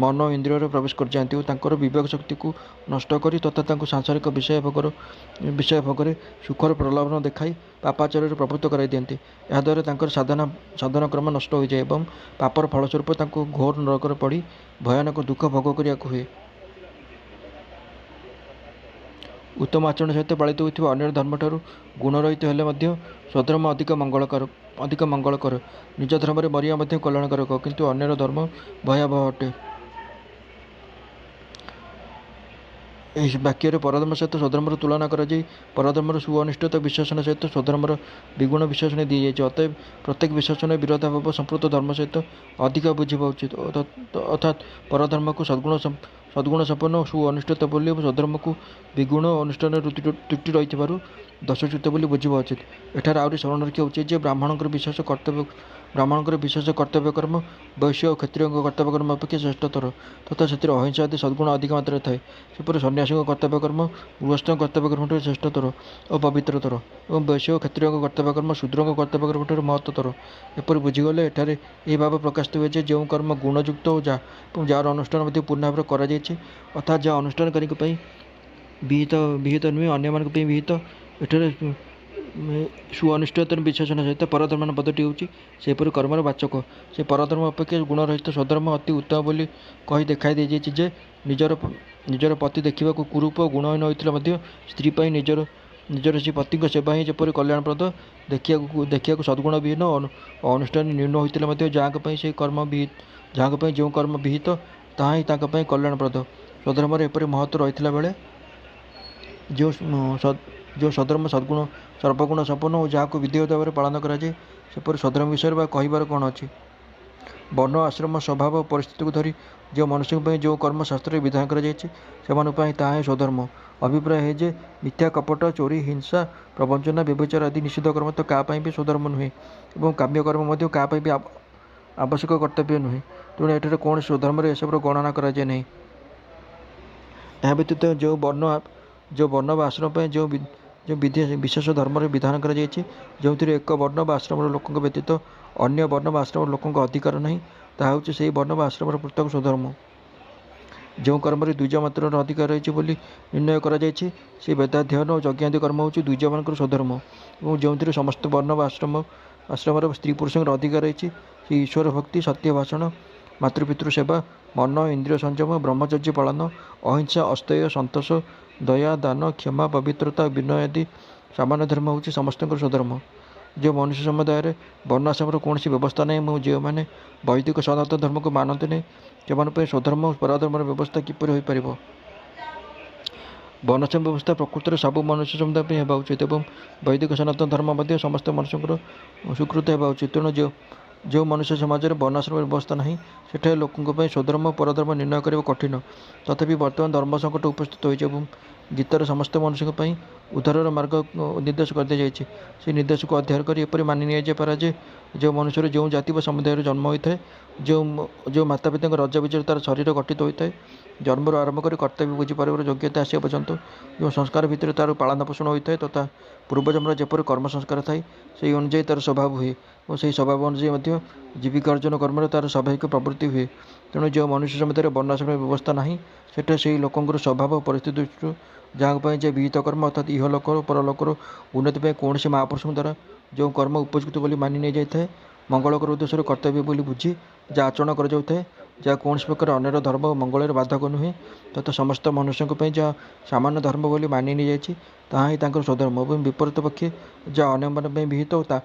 ମନ ଓ ଇନ୍ଦ୍ରିୟରେ ପ୍ରବେଶ କରିଯାଆନ୍ତି ଓ ତାଙ୍କର ବିବେକ ଶକ୍ତିକୁ ନଷ୍ଟ କରି ତଥା ତାଙ୍କୁ ସାଂସାରିକ ବିଷୟ ଭୋଗରେ ସୁଖର ପ୍ରଲୋଭନ ଦେଖାଇ ପାପାଚାରରେ ପ୍ରବୃତ୍ତ କରାଇ ଦିଅନ୍ତି। ଏହାଦ୍ୱାରା ତାଙ୍କର ସାଧନା କ୍ରମ ନଷ୍ଟ ହୋଇଯାଏ ଏବଂ ପାପର ଫଳସ୍ୱରୂପ ତାଙ୍କୁ ଘୋର ନରକରେ ପଡ଼ି ଭୟାନକ ଦୁଃଖ ଭୋଗ କରିବାକୁ ହୁଏ। ଉତ୍ତମ ଆଚରଣ ସହିତ ପାଳିତ ହେଉଥିବା ଅନ୍ୟର ଧର୍ମଠାରୁ ଗୁଣରହିତ ହେଲେ ମଧ୍ୟ ସ୍ୱଧର୍ମ ଅଧିକ ମଙ୍ଗଳକର। ନିଜ ଧର୍ମରେ ମରିବା ମଧ୍ୟ କଲ୍ୟାଣକାରକ, କିନ୍ତୁ ଅନ୍ୟର ଧର୍ମ ଭୟାବହ ଅଟେ। ଏହି ବାକ୍ୟରେ ପରଧର୍ମ ସହିତ ସ୍ୱଧର୍ମର ତୁଳନା କରାଯାଇ ପରଧର୍ମର ସୁଅନିଷ୍ଠତା ବିଶେଷଣ ସହିତ ସ୍ୱଧର୍ମର ବିଗୁଣ ବିଶେଷଣ ଦିଆଯାଇଛି। ଅତଏବ ପ୍ରତ୍ୟେକ ବିଶେଷଣରେ ବିରୋଧାଭାବ ସମ୍ପୃକ୍ତ ଧର୍ମ ସହିତ ଅଧିକ ବୁଝିବା ଉଚିତ, ଅର୍ଥାତ୍ ପରଧର୍ମକୁ ସଦ୍ଗୁଣ ସମ୍ପନ୍ନ ଓ ସୁଅନିଷ୍ଠତା ବୋଲି ଏବଂ ସ୍ୱଧର୍ମକୁ ବିଗୁଣ ଓ ଅନୁଷ୍ଠାନରେ ତ୍ରୁଟି ରହିଥିବାରୁ ଦୋଷଚ୍ୟୁତ ବୋଲି ବୁଝିବା ଉଚିତ। ଏଠାରେ ଆହୁରି ସ୍ମରଣ ରଖିବା ଉଚିତ ଯେ ବ୍ରାହ୍ମଣଙ୍କର ବିଶେଷ କର୍ତ୍ତବ୍ୟକର୍ମ ବୈଶ୍ୟ ଓ କ୍ଷତ୍ରିୟଙ୍କ କର୍ତ୍ତବ୍ୟକର୍ମ ଅପେକ୍ଷା ଶ୍ରେଷ୍ଠତର ତଥା ସେଥିରେ ଅହିଂସା ଆଦି ସଦ୍ଗୁଣ ଅଧିକ ମାତ୍ରାରେ ଥାଏ। ସେପରି ସନ୍ନ୍ୟାସୀଙ୍କ କର୍ତ୍ତବ୍ୟକର୍ମ ଗୃହସ୍ଥଙ୍କ କର୍ତ୍ତବ୍ୟକର୍ମଠାରୁ ଶ୍ରେଷ୍ଠତର ଓ ପବିତ୍ରତର ଏବଂ ବୈଶ୍ୟ ଓ କ୍ଷତ୍ରିୟଙ୍କ କର୍ତ୍ତବ୍ୟକର୍ମ ଶୂଦ୍ରଙ୍କ କର୍ତ୍ତବ୍ୟକର୍ମଠାରୁ ମହତ୍ତର। ଏପରି ବୁଝିଗଲେ ଏଠାରେ ଏହି ଭାବ ପ୍ରକାଶିତ ହୁଏ ଯେ ଯେଉଁ କର୍ମ ଗୁଣଯୁକ୍ତ ଓ ଯାହାର ଅନୁଷ୍ଠାନ ମଧ୍ୟ ପୂର୍ଣ୍ଣ ଭାବରେ କରାଯାଇଛି, ଅର୍ଥାତ୍ ଯାହା ଅନୁଷ୍ଠାନକାରୀଙ୍କ ପାଇଁ ବିହିତ ନୁହେଁ, ଅନ୍ୟମାନଙ୍କ ପାଇଁ ବିହିତ, ଏଠାରେ ସୁଅନିଷ୍ଠତାର ବିଶେଷଣ ସହିତ ପରଧର୍ମ ପଦଟି ହେଉଛି ସେହିପରି କର୍ମର ବାଚକ। ସେ ପରଧର୍ମ ଅପେକ୍ଷା ଗୁଣରହିତ ସ୍ୱଧର୍ମ ଅତି ଉତ୍ତମ ବୋଲି କହି ଦେଖାଇ ଦିଆଯାଇଛି ଯେ ନିଜର ପତି ଦେଖିବାକୁ କୁରୂପ ଓ ଗୁଣହୀନ ହୋଇଥିଲେ ମଧ୍ୟ ସ୍ତ୍ରୀ ପାଇଁ ନିଜର ସେ ପତିଙ୍କ ସେବା ହିଁ ଯେପରି କଲ୍ୟାଣପ୍ରଦ, ଦେଖିବାକୁ ସଦ୍ଗୁଣ ବିହୀନ ଓ ଅନୁଷ୍ଠାନ ନ୍ୟୁନ ହୋଇଥିଲେ ମଧ୍ୟ ଯାହାଙ୍କ ପାଇଁ ଯେଉଁ କର୍ମ ବିହିତ ତାହା ହିଁ ତାଙ୍କ ପାଇଁ କଲ୍ୟାଣପ୍ରଦ। ସ୍ୱଧର୍ମର ଏପରି ମହତ୍ତ୍ୱ ରହିଥିଲା ବେଳେ ଯେଉଁ ଯେଉଁ ସଧର୍ମ ସଦ୍ଗୁଣ ସର୍ବଗୁଣ ସମ୍ପନ୍ନ ଓ ଯାହାକୁ ବିଧେୟ ଭାବରେ ପାଳନ କରାଯାଏ, ସେପରି ସଧର୍ମ ବିଷୟରେ ବା କହିବାର କ'ଣ ଅଛି? ବର୍ଣ୍ଣ ଆଶ୍ରମ ସ୍ୱଭାବ ଓ ପରିସ୍ଥିତିକୁ ଧରି ଯେଉଁ ମନୁଷ୍ୟଙ୍କ ପାଇଁ ଯେଉଁ କର୍ମ ଶାସ୍ତ୍ରରେ ବିଧାନ କରାଯାଇଛି, ସେମାନଙ୍କ ପାଇଁ ତାହା ହିଁ ସ୍ୱଧର୍ମ। ଅଭିପ୍ରାୟ ଏହି ଯେ ମିଥ୍ୟା, କପଟ, ଚୋରି, ହିଂସା, ପ୍ରବଞ୍ଚନା, ବ୍ୟଭିଚାର ଆଦି ନିଷିଦ୍ଧ କର୍ମ ତ କାହା ପାଇଁ ବି ସ୍ୱଧର୍ମ ନୁହେଁ ଏବଂ କାମ୍ୟ କର୍ମ ମଧ୍ୟ କାହା ପାଇଁ ବି ଆବଶ୍ୟକ କର୍ତ୍ତବ୍ୟ ନୁହେଁ। ତେଣୁ ଏଠାରେ କୌଣସି ସ୍ୱଧର୍ମରେ ଏସବୁର ଗଣନା କରାଯାଏ ନାହିଁ। ଏହା ବ୍ୟତୀତ ଯେଉଁ ବର୍ଣ୍ଣ ବା ଆଶ୍ରମ ପାଇଁ ଯେଉଁ ବିଶେଷ ଧର୍ମରେ ବିଧାନ କରାଯାଇଛି, ଯେଉଁଥିରେ ଏକ ବର୍ଣ୍ଣ ବା ଆଶ୍ରମର ଲୋକଙ୍କ ବ୍ୟତୀତ ଅନ୍ୟ ବର୍ଣ୍ଣ ବା ଆଶ୍ରମର ଲୋକଙ୍କ ଅଧିକାର ନାହିଁ, ତାହା ହେଉଛି ସେହି ବର୍ଣ୍ଣ ବା ଆଶ୍ରମର ପୃଥକ୍ ସ୍ୱଧର୍ମ। ଯେଉଁ କର୍ମରେ ଦ୍ୱିଜ ମାତ୍ରର ଅଧିକାର ରହିଛି ବୋଲି ନିର୍ଣ୍ଣୟ କରାଯାଇଛି, ସେହି ବେଦାଧ୍ୟୟନ ଓ ଯଜ୍ଞାଦି କର୍ମ ହେଉଛି ଦ୍ୱିଜମାନଙ୍କର ସ୍ୱଧର୍ମ ଏବଂ ଯେଉଁଥିରେ ସମସ୍ତ ବର୍ଣ୍ଣ ବା ଆଶ୍ରମର ସ୍ତ୍ରୀ ପୁରୁଷଙ୍କର ଅଧିକାର ରହିଛି, ସେହି ଈଶ୍ୱର ଭକ୍ତି, ସତ୍ୟ ଭାଷଣ, ମାତୃପିତୃ ସେବା, ମନ ଇନ୍ଦ୍ରିୟ ସଂଯମ, ବ୍ରହ୍ମଚର୍ଯ୍ୟ ପାଳନ, ଅହିଂସା, ଅସ୍ତେୟ, ସନ୍ତୋଷ, ଦୟା, ଦାନ, କ୍ଷମା, ପବିତ୍ରତା, ବିନୟ ଆଦି ସାମାନ୍ୟ ଧର୍ମ ହେଉଛି ସମସ୍ତଙ୍କର ସ୍ୱଧର୍ମ। ଯେଉଁ ମନୁଷ୍ୟ ସମୁଦାୟରେ ବର୍ଣ୍ଣ ଆଶ୍ରମର କୌଣସି ବ୍ୟବସ୍ଥା ନାହିଁ ଏବଂ ଯେଉଁମାନେ ବୈଦିକ ସନାତନ ଧର୍ମକୁ ମାନନ୍ତି ନାହିଁ, ସେମାନଙ୍କ ପାଇଁ ସ୍ୱଧର୍ମ ଓ ପରଧର୍ମର ବ୍ୟବସ୍ଥା କିପରି ହୋଇପାରିବ? ବର୍ଣ୍ଣାଶ୍ରମ ବ୍ୟବସ୍ଥା ପ୍ରକୃତରେ ସବୁ ମନୁଷ୍ୟ ସମୁଦାୟ ପାଇଁ ହେବା ଉଚିତ ଏବଂ ବୈଦିକ ସନାତନ ଧର୍ମ ମଧ୍ୟ ସମସ୍ତ ମନୁଷ୍ୟଙ୍କର ସ୍ୱୀକୃତ ହେବା ଉଚିତ। ତେଣୁ ଯେଉଁ ମନୁଷ୍ୟ ସମାଜରେ ବର୍ଣ୍ଣାଶ୍ରମର ବ୍ୟବସ୍ଥା ନାହିଁ, ସେଠାରେ ଲୋକଙ୍କ ପାଇଁ ସ୍ୱଧର୍ମ ଓ ପରଧର୍ମ ନିର୍ଣ୍ଣୟ କରିବା କଠିନ। ତଥାପି ବର୍ତ୍ତମାନ ଧର୍ମ ସଙ୍କଟ ଉପସ୍ଥିତ ହୋଇଛି ଏବଂ ଗୀତାରେ ସମସ୍ତ ମନୁଷ୍ୟଙ୍କ ପାଇଁ ଉଦ୍ଧାରର ମାର୍ଗ ନିର୍ଦ୍ଦେଶ କରିଦିଆଯାଇଛି। ସେହି ନିର୍ଦ୍ଦେଶକୁ ଅଧ୍ୟୟନ କରି ଏପରି ମାନି ନିଆଯାଇପାରେ ଯେ ଯେଉଁ ମନୁଷ୍ୟର ଯେଉଁ ଜାତି ବା ସମୁଦାୟରେ ଜନ୍ମ ହୋଇଥାଏ, ଯେଉଁ ମାତାପିତାଙ୍କ ରଜ ବିଜୟରେ ତା'ର ଶରୀର ଗଠିତ ହୋଇଥାଏ, ଜନ୍ମରୁ ଆରମ୍ଭ କରି କର୍ତ୍ତବ୍ୟ ବୁଝିପାରିବାର ଯୋଗ୍ୟତା ଆସିବା ପର୍ଯ୍ୟନ୍ତ ଯେଉଁ ସଂସ୍କାର ଭିତରେ ତା'ର ପାଳନ ପୋଷଣ ହୋଇଥାଏ ତଥା ପୂର୍ବଜନ୍ମର ଯେପରି କର୍ମ ସଂସ୍କାର ଥାଏ, ସେହି ଅନୁଯାୟୀ ତା'ର ସ୍ୱଭାବ ହୁଏ ଓ ସେହି ସ୍ୱଭାବ ଅନୁଯାୟୀ ମଧ୍ୟ ଜୀବିକା ଅର୍ଜନ କର୍ମରେ ତା'ର ସ୍ୱାଭାବିକ ପ୍ରବୃତ୍ତି ହୁଏ। ତେଣୁ ଯେଉଁ ମନୁଷ୍ୟ ସମୁଦାୟରେ ବର୍ଣ୍ଣାଶ୍ରମର ବ୍ୟବସ୍ଥା ନାହିଁ, ସେଠାରେ ସେହି ଲୋକଙ୍କର ସ୍ୱଭାବ ଓ ପରିସ୍ଥିତି ଦୃଷ୍ଟିରୁ ଯାହାଙ୍କ ପାଇଁ ଯେ ବିହିତ କର୍ମ ଅର୍ଥାତ୍ ଇହଲୋକ ଓ ପରଲୋକର ଉନ୍ନତି ପାଇଁ କୌଣସି ମହାପୁରୁଷଙ୍କ ଦ୍ୱାରା ଯେଉଁ କର୍ମ ଉପଯୁକ୍ତ ବୋଲି ମାନି ନିଆଯାଇଥାଏ, ମଙ୍ଗଳକର ଉଦ୍ଦେଶ୍ୟରେ କର୍ତ୍ତବ୍ୟ ବୋଲି ବୁଝି ଯାହା ଆଚରଣ କରାଯାଉଥାଏ, ଯାହା କୌଣସି ପ୍ରକାର ଅନ୍ୟର ଧର୍ମ ଓ ମଙ୍ଗଳରେ ବାଧକ ନୁହେଁ ତଥା ସମସ୍ତ ମନୁଷ୍ୟଙ୍କ ପାଇଁ ଯାହା ସାମାନ୍ୟ ଧର୍ମ ବୋଲି ମାନି ନିଆଯାଇଛି, ତାହା ହିଁ ତାଙ୍କର ସ୍ୱଧର୍ମ ଏବଂ ବିପରୀତ ପକ୍ଷେ ଯାହା ଅନ୍ୟମାନଙ୍କ ପାଇଁ ବିହିତ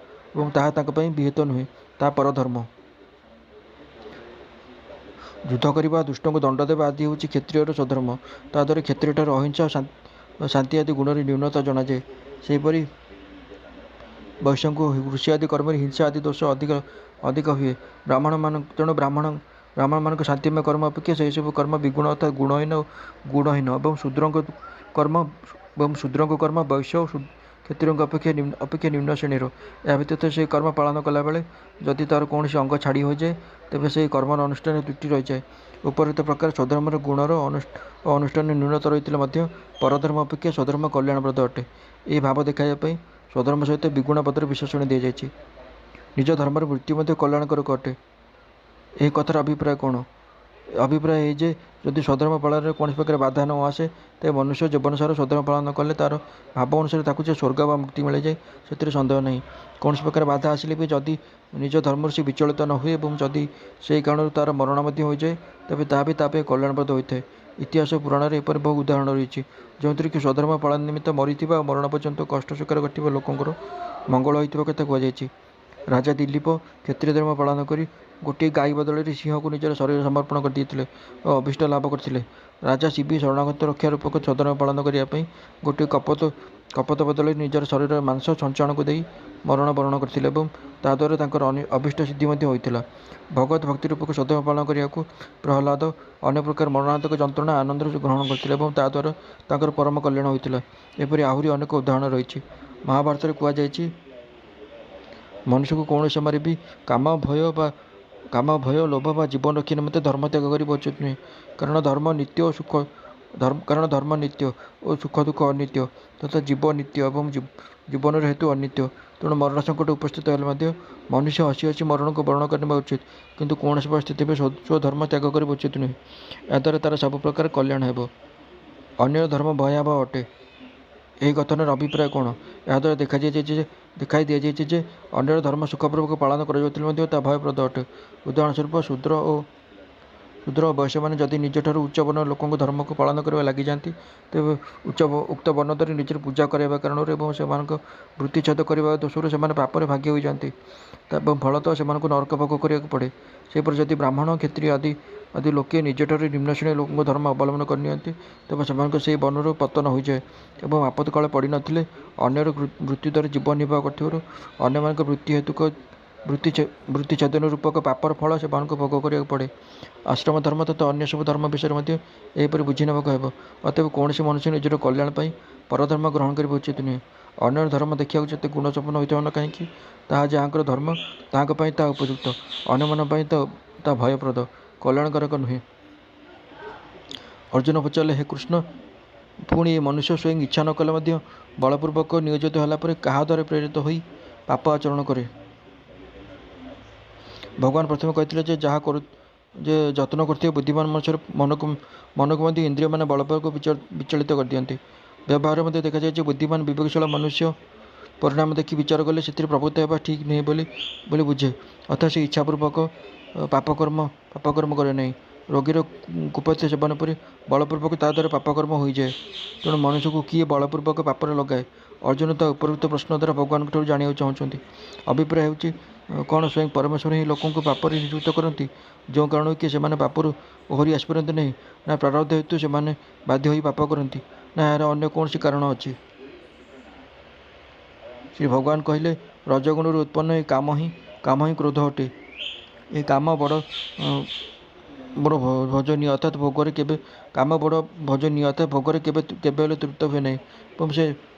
ଏବଂ ତାହା ତାଙ୍କ ପାଇଁ ବିହିତ ନୁହେଁ, ତାହା ପରଧର୍ମ। ଯୁଦ୍ଧ କରିବା, ଦୁଷ୍ଟଙ୍କୁ ଦଣ୍ଡ ଦେବା ଆଦି ହେଉଛି କ୍ଷତ୍ରିୟର ସ୍ୱଧର୍ମ। ତାହାଦ୍ୱାରା କ୍ଷତ୍ରିୟଠାରୁ ଅହିଂସା ଓ ଶାନ୍ତି ଆଦି ଗୁଣରେ ନ୍ୟୁନତା ଜଣାଯାଏ। ସେହିପରି ବୈଶ୍ୟଙ୍କୁ କୃଷି ଆଦି କର୍ମରେ ହିଂସା ଆଦି ଦୋଷ ଅଧିକ ହୁଏ। ତେଣୁ ବ୍ରାହ୍ମଣମାନଙ୍କ ଶାନ୍ତିମୟ କର୍ମ ଅପେକ୍ଷା ସେହିସବୁ କର୍ମ ବିଗୁଣ ଅର୍ଥାତ୍ ଗୁଣହୀନ ଏବଂ ଶୂଦ୍ରଙ୍କ କର୍ମ ବୈଶ୍ୟ ଓ କ୍ଷତ୍ରିୟଙ୍କ ଅପେକ୍ଷା ନିମ୍ନ ଶ୍ରେଣୀର। ଏହା ବ୍ୟତୀତ ସେହି କର୍ମ ପାଳନ କଲାବେଳେ ଯଦି ତା'ର କୌଣସି ଅଙ୍ଗ ଛାଡ଼ି ହୋଇଯାଏ, ତେବେ ସେହି କର୍ମର ଅନୁଷ୍ଠାନରେ ତ୍ରୁଟି ରହିଯାଏ। ଉପରୋକ୍ତ ପ୍ରକାର ସ୍ୱଧର୍ମର ଗୁଣର ଓ ଅନୁଷ୍ଠାନରେ ନ୍ୟୁନତା ରହିଥିଲେ ମଧ୍ୟ ପରଧର୍ମ ଅପେକ୍ଷା ସ୍ୱଧର୍ମ କଲ୍ୟାଣପ୍ରଦ ଅଟେ। ଏହି ଭାବ ଦେଖାଇବା ପାଇଁ ସ୍ୱଧର୍ମ ସହିତ ବିଗୁଣ ପଦର ବିଶେଷଣ ଦିଆଯାଇଛି। ନିଜ ଧର୍ମର ବୃତ୍ତି ମଧ୍ୟ କଲ୍ୟାଣକାରକ ଅଟେ। ଏହି କଥାର ଅଭିପ୍ରାୟ କ'ଣ? ଅଭିପ୍ରାୟ ଏହି ଯେ ଯଦି ସ୍ୱଧର୍ମ ପାଳନରେ କୌଣସି ପ୍ରକାର ବାଧା ନ ଆସେ, ତେବେ ମନୁଷ୍ୟ ଜୀବନସାର ସ୍ୱଧର୍ମ ପାଳନ କଲେ ତା'ର ଭାବ ଅନୁସାରେ ତାକୁ ଯେ ସ୍ୱର୍ଗ ବା ମୁକ୍ତି ମିଳିଯାଏ, ସେଥିରେ ସନ୍ଦେହ ନାହିଁ। କୌଣସି ପ୍ରକାର ବାଧା ଆସିଲେ ବି ଯଦି ନିଜ ଧର୍ମରୁ ସେ ବିଚଳିତ ନ ହୁଏ ଏବଂ ଯଦି ସେହି କାରଣରୁ ତା'ର ମରଣ ମଧ୍ୟ ହୋଇଯାଏ, ତେବେ ତାହା ବି ତା ପାଇଁ କଲ୍ୟାଣପ୍ରଦ ହୋଇଥାଏ। ଇତିହାସ ଓ ପୁରାଣରେ ଏପରି ବହୁ ଉଦାହରଣ ରହିଛି, ଯେଉଁଥିରେ କି ସ୍ୱଧର୍ମ ପାଳନ ନିମିତ୍ତ ମରିଥିବା ଓ ମରଣ ପର୍ଯ୍ୟନ୍ତ କଷ୍ଟ ସ୍ୱୀକାର କରିଥିବା ଲୋକଙ୍କର ମଙ୍ଗଳ ହୋଇଥିବା କଥା କୁହାଯାଇଛି। ରାଜା ଦିଲୀପ କ୍ଷତ୍ରିୟ ଧର୍ମ ପାଳନ କରି ଗୋଟିଏ ଗାଈ ବଦଳରେ ସିଂହକୁ ନିଜର ଶରୀର ସମର୍ପଣ କରିଦେଇଥିଲେ ଓ ଅଭୀଷ୍ଟ ଲାଭ କରିଥିଲେ। ରାଜା ଶିବି ଶରଣାଗତ ରକ୍ଷା ରୂପକ ସ୍ୱଧର୍ମ ପାଳନ କରିବା ପାଇଁ ଗୋଟିଏ କପୋତ ବଦଳରେ ନିଜର ଶରୀରର ମାଂସ ଛଞ୍ଚାଣକୁ ଦେଇ ମରଣ ବରଣ କରିଥିଲେ ଏବଂ ତାହାଦ୍ୱାରା ତାଙ୍କର ଅଭୀଷ୍ଟ ସିଦ୍ଧି ମଧ୍ୟ ହୋଇଥିଲା। ଭଗବତ ଭକ୍ତି ରୂପକ ସ୍ୱଧର୍ମ ପାଳନ କରିବାକୁ ପ୍ରହ୍ଲାଦ ଅନେକ ପ୍ରକାର ମରଣାନ୍ତକ ଯନ୍ତ୍ରଣା ଆନନ୍ଦରେ ଗ୍ରହଣ କରିଥିଲେ ଏବଂ ତାହାଦ୍ୱାରା ତାଙ୍କର ପରମ କଲ୍ୟାଣ ହୋଇଥିଲା। ଏପରି ଆହୁରି ଅନେକ ଉଦାହରଣ ରହିଛି। ମହାଭାରତରେ କୁହାଯାଇଛି, ମନୁଷ୍ୟକୁ କୌଣସି ସମୟରେ ବି କାମ, ଭୟ, ଲୋଭ ବା ଜୀବନ ରକ୍ଷା ନିମନ୍ତେ ଧର୍ମ ତ୍ୟାଗ କରିବା ଉଚିତ ନୁହେଁ। କାରଣ ଧର୍ମ ନିତ୍ୟ ଓ ସୁଖ ଦୁଃଖ ଅନିତ୍ୟ ତଥା ଜୀବ ନିତ୍ୟ ଏବଂ ଜୀବନର ହେତୁ ଅନିତ୍ୟ। ତେଣୁ ମରଣ ସଙ୍କଟ ଉପସ୍ଥିତ ହେଲେ ମଧ୍ୟ ମନୁଷ୍ୟ ହସି ହସି ମରଣକୁ ବରଣ କରିବା ଉଚିତ, କିନ୍ତୁ କୌଣସି ପରିସ୍ଥିତିରେ ସ୍ୱଧର୍ମ ତ୍ୟାଗ କରିବା ଉଚିତ ନୁହେଁ। ଏହାଦ୍ୱାରା ତା'ର ସବୁ ପ୍ରକାର କଲ୍ୟାଣ ହେବ। ଅନ୍ୟର ଧର୍ମ ଭୟାବହ ଅଟେ। ଏହି କଥନର ଅଭିପ୍ରାୟ କ'ଣ? ଏହାଦ୍ୱାରା ଦେଖାଇ ଦିଆଯାଇଛି ଯେ ଅନ୍ୟର ଧର୍ମ ସୁଖପୂର୍ବକ ପାଳନ କରାଯାଉଥିଲେ ମଧ୍ୟ ତାହା ଭୟପ୍ରଦ ଅଟେ। ଉଦାହରଣ ସ୍ୱରୂପ ଶୂଦ୍ର ଓ ବୈଶ୍ୟମାନେ ଯଦି ନିଜଠାରୁ ଉଚ୍ଚ ବର୍ଣ୍ଣର ଲୋକଙ୍କ ଧର୍ମକୁ ପାଳନ କରିବା ଲାଗିଯାନ୍ତି, ତେବେ ଉକ୍ତ ବର୍ଣ୍ଣ ଧରି ନିଜର ପୂଜା କରାଇବା କାରଣରୁ ଏବଂ ସେମାନଙ୍କ ବୃତ୍ତି ଛେଦ କରିବା ଦୋଷରୁ ସେମାନେ ପାପରେ ଭାଗୀ ହୋଇଯାନ୍ତି ଏବଂ ଫଳତଃ ସେମାନଙ୍କୁ ନରକ ଭୋଗ କରିବାକୁ ପଡ଼େ। ସେହିପରି ଯଦି ବ୍ରାହ୍ମଣ, କ୍ଷତ୍ରିୟ ଆଦି ଯଦି ଲୋକେ ନିଜଠାରୁ ନିମ୍ନ ଶ୍ରେଣୀ ଲୋକଙ୍କ ଧର୍ମ ଅବଲମ୍ବନ କରିନିଅନ୍ତି ତେବେ ସେମାନଙ୍କ ସେହି ବର୍ଣ୍ଣରୁ ପତନ ହୋଇଯାଏ ଏବଂ ଆପଦ କାଳେ ପଡ଼ିନଥିଲେ ଅନ୍ୟର ମୃତ୍ୟୁ ଦ୍ୱାରା ଜୀବନ ନିର୍ବାହ କରୁଥିବାରୁ ଅନ୍ୟମାନଙ୍କ ବୃତ୍ତି ହେତୁକ ବୃତ୍ତି ଛେଦନ ରୂପକ ପାପର ଫଳ ସେମାନଙ୍କୁ ଭୋଗ କରିବାକୁ ପଡ଼େ। ଆଶ୍ରମ ଧର୍ମ ତଥା ଅନ୍ୟ ସବୁ ଧର୍ମ ବିଷୟରେ ମଧ୍ୟ ଏହିପରି ବୁଝି ନେବାକୁ ହେବ। ଅତଏବ କୌଣସି ମନୁଷ୍ୟ ନିଜର କଲ୍ୟାଣ ପାଇଁ ପରଧର୍ମ ଗ୍ରହଣ କରିବା ଉଚିତ ନୁହେଁ। ଅନ୍ୟର ଧର୍ମ ଦେଖିବାକୁ ଯେତେ ଗୁଣସମ୍ପନ୍ନ ହୋଇଥାଉ ନା କାହିଁକି ତାହା ଯାହାଙ୍କର ଧର୍ମ ତାହାଙ୍କ ପାଇଁ ତାହା ଉପଯୁକ୍ତ, ଅନ୍ୟମାନଙ୍କ ପାଇଁ ତାହା ଭୟପ୍ରଦ, କଲ୍ୟାଣକାରକ ନୁହେଁ। ଅର୍ଜୁନ ପଚାରିଲେ, ହେ କୃଷ୍ଣ, ପୁଣି ଏ ମନୁଷ୍ୟ ସ୍ୱୟଂ ଇଚ୍ଛା ନ କଲେ ମଧ୍ୟ ବଳପୂର୍ବକ ନିୟୋଜିତ ହେଲା ପରେ କାହା ଦ୍ୱାରା ପ୍ରେରିତ ହୋଇ ପାପ ଆଚରଣ କରେ? ଭଗବାନ ପ୍ରଥମେ କହିଥିଲେ ଯେ ଯତ୍ନ କରୁଥିବା ବୁଦ୍ଧିମାନ ମନୁଷ୍ୟର ମନକୁ ମଧ୍ୟ ଇନ୍ଦ୍ରିୟମାନେ ବଳପୂର୍ବକ ବିଚଳିତ କରିଦିଅନ୍ତି। ବ୍ୟବହାର ମଧ୍ୟ ଦେଖାଯାଏ ଯେ ବୁଦ୍ଧିମାନ ବିବେକଶୀଳ ମନୁଷ୍ୟ ପରିଣାମ ଦେଖି ବିଚାର କଲେ ସେଥିରେ ପ୍ରଭୁତ୍ୱ ହେବା ଠିକ୍ ନୁହେଁ ବୋଲି ବୁଝେ, ଅର୍ଥାତ୍ ସେ ଇଚ୍ଛାପୂର୍ବକ ପାପକର୍ମ କରେ ନାହିଁ। ରୋଗୀର କୁପଥ୍ୟ ସେବନ ପରି ବଳପୂର୍ବକ ତା ଦ୍ୱାରା ପାପକର୍ମ ହୋଇଯାଏ। ତେଣୁ ମନୁଷ୍ୟକୁ କିଏ ବଳପୂର୍ବକ ପାପରେ ଲଗାଏ? ଅର୍ଜୁନ ତା ଉପରୋକ୍ତ ପ୍ରଶ୍ନ ଦ୍ୱାରା ଭଗବାନଙ୍କଠାରୁ ଜାଣିବାକୁ ଚାହୁଁଛନ୍ତି। ଅଭିପ୍ରାୟ ହେଉଛି, କ'ଣ ସ୍ୱୟଂ ପରମେଶ୍ୱର ହିଁ ଲୋକଙ୍କୁ ପାପରେ ନିଯୁକ୍ତ କରନ୍ତି, ଯେଉଁ କାରଣରୁ କି ସେମାନେ ପାପରୁ ଓହରି ଆସିପାରନ୍ତି ନାହିଁ? ନା ପ୍ରାରବ୍ଧ ହେତୁ ସେମାନେ ବାଧ୍ୟ ହୋଇ ପାପ କରନ୍ତି? ନା ଏହାର ଅନ୍ୟ କୌଣସି କାରଣ ଅଛି? ଶ୍ରୀ ଭଗବାନ କହିଲେ, ରଜଗୁଣରୁ ଉତ୍ପନ୍ନ ଏହି କାମ ହିଁ କ୍ରୋଧ ଅଟେ। ଏହି କାମ ବଡ଼ ଭୋଜନୀୟ ଅର୍ଥାତ୍ ଭୋଗରେ କେବେ ହେଲେ ତୃପ୍ତ ହୁଏ ନାହିଁ ଏବଂ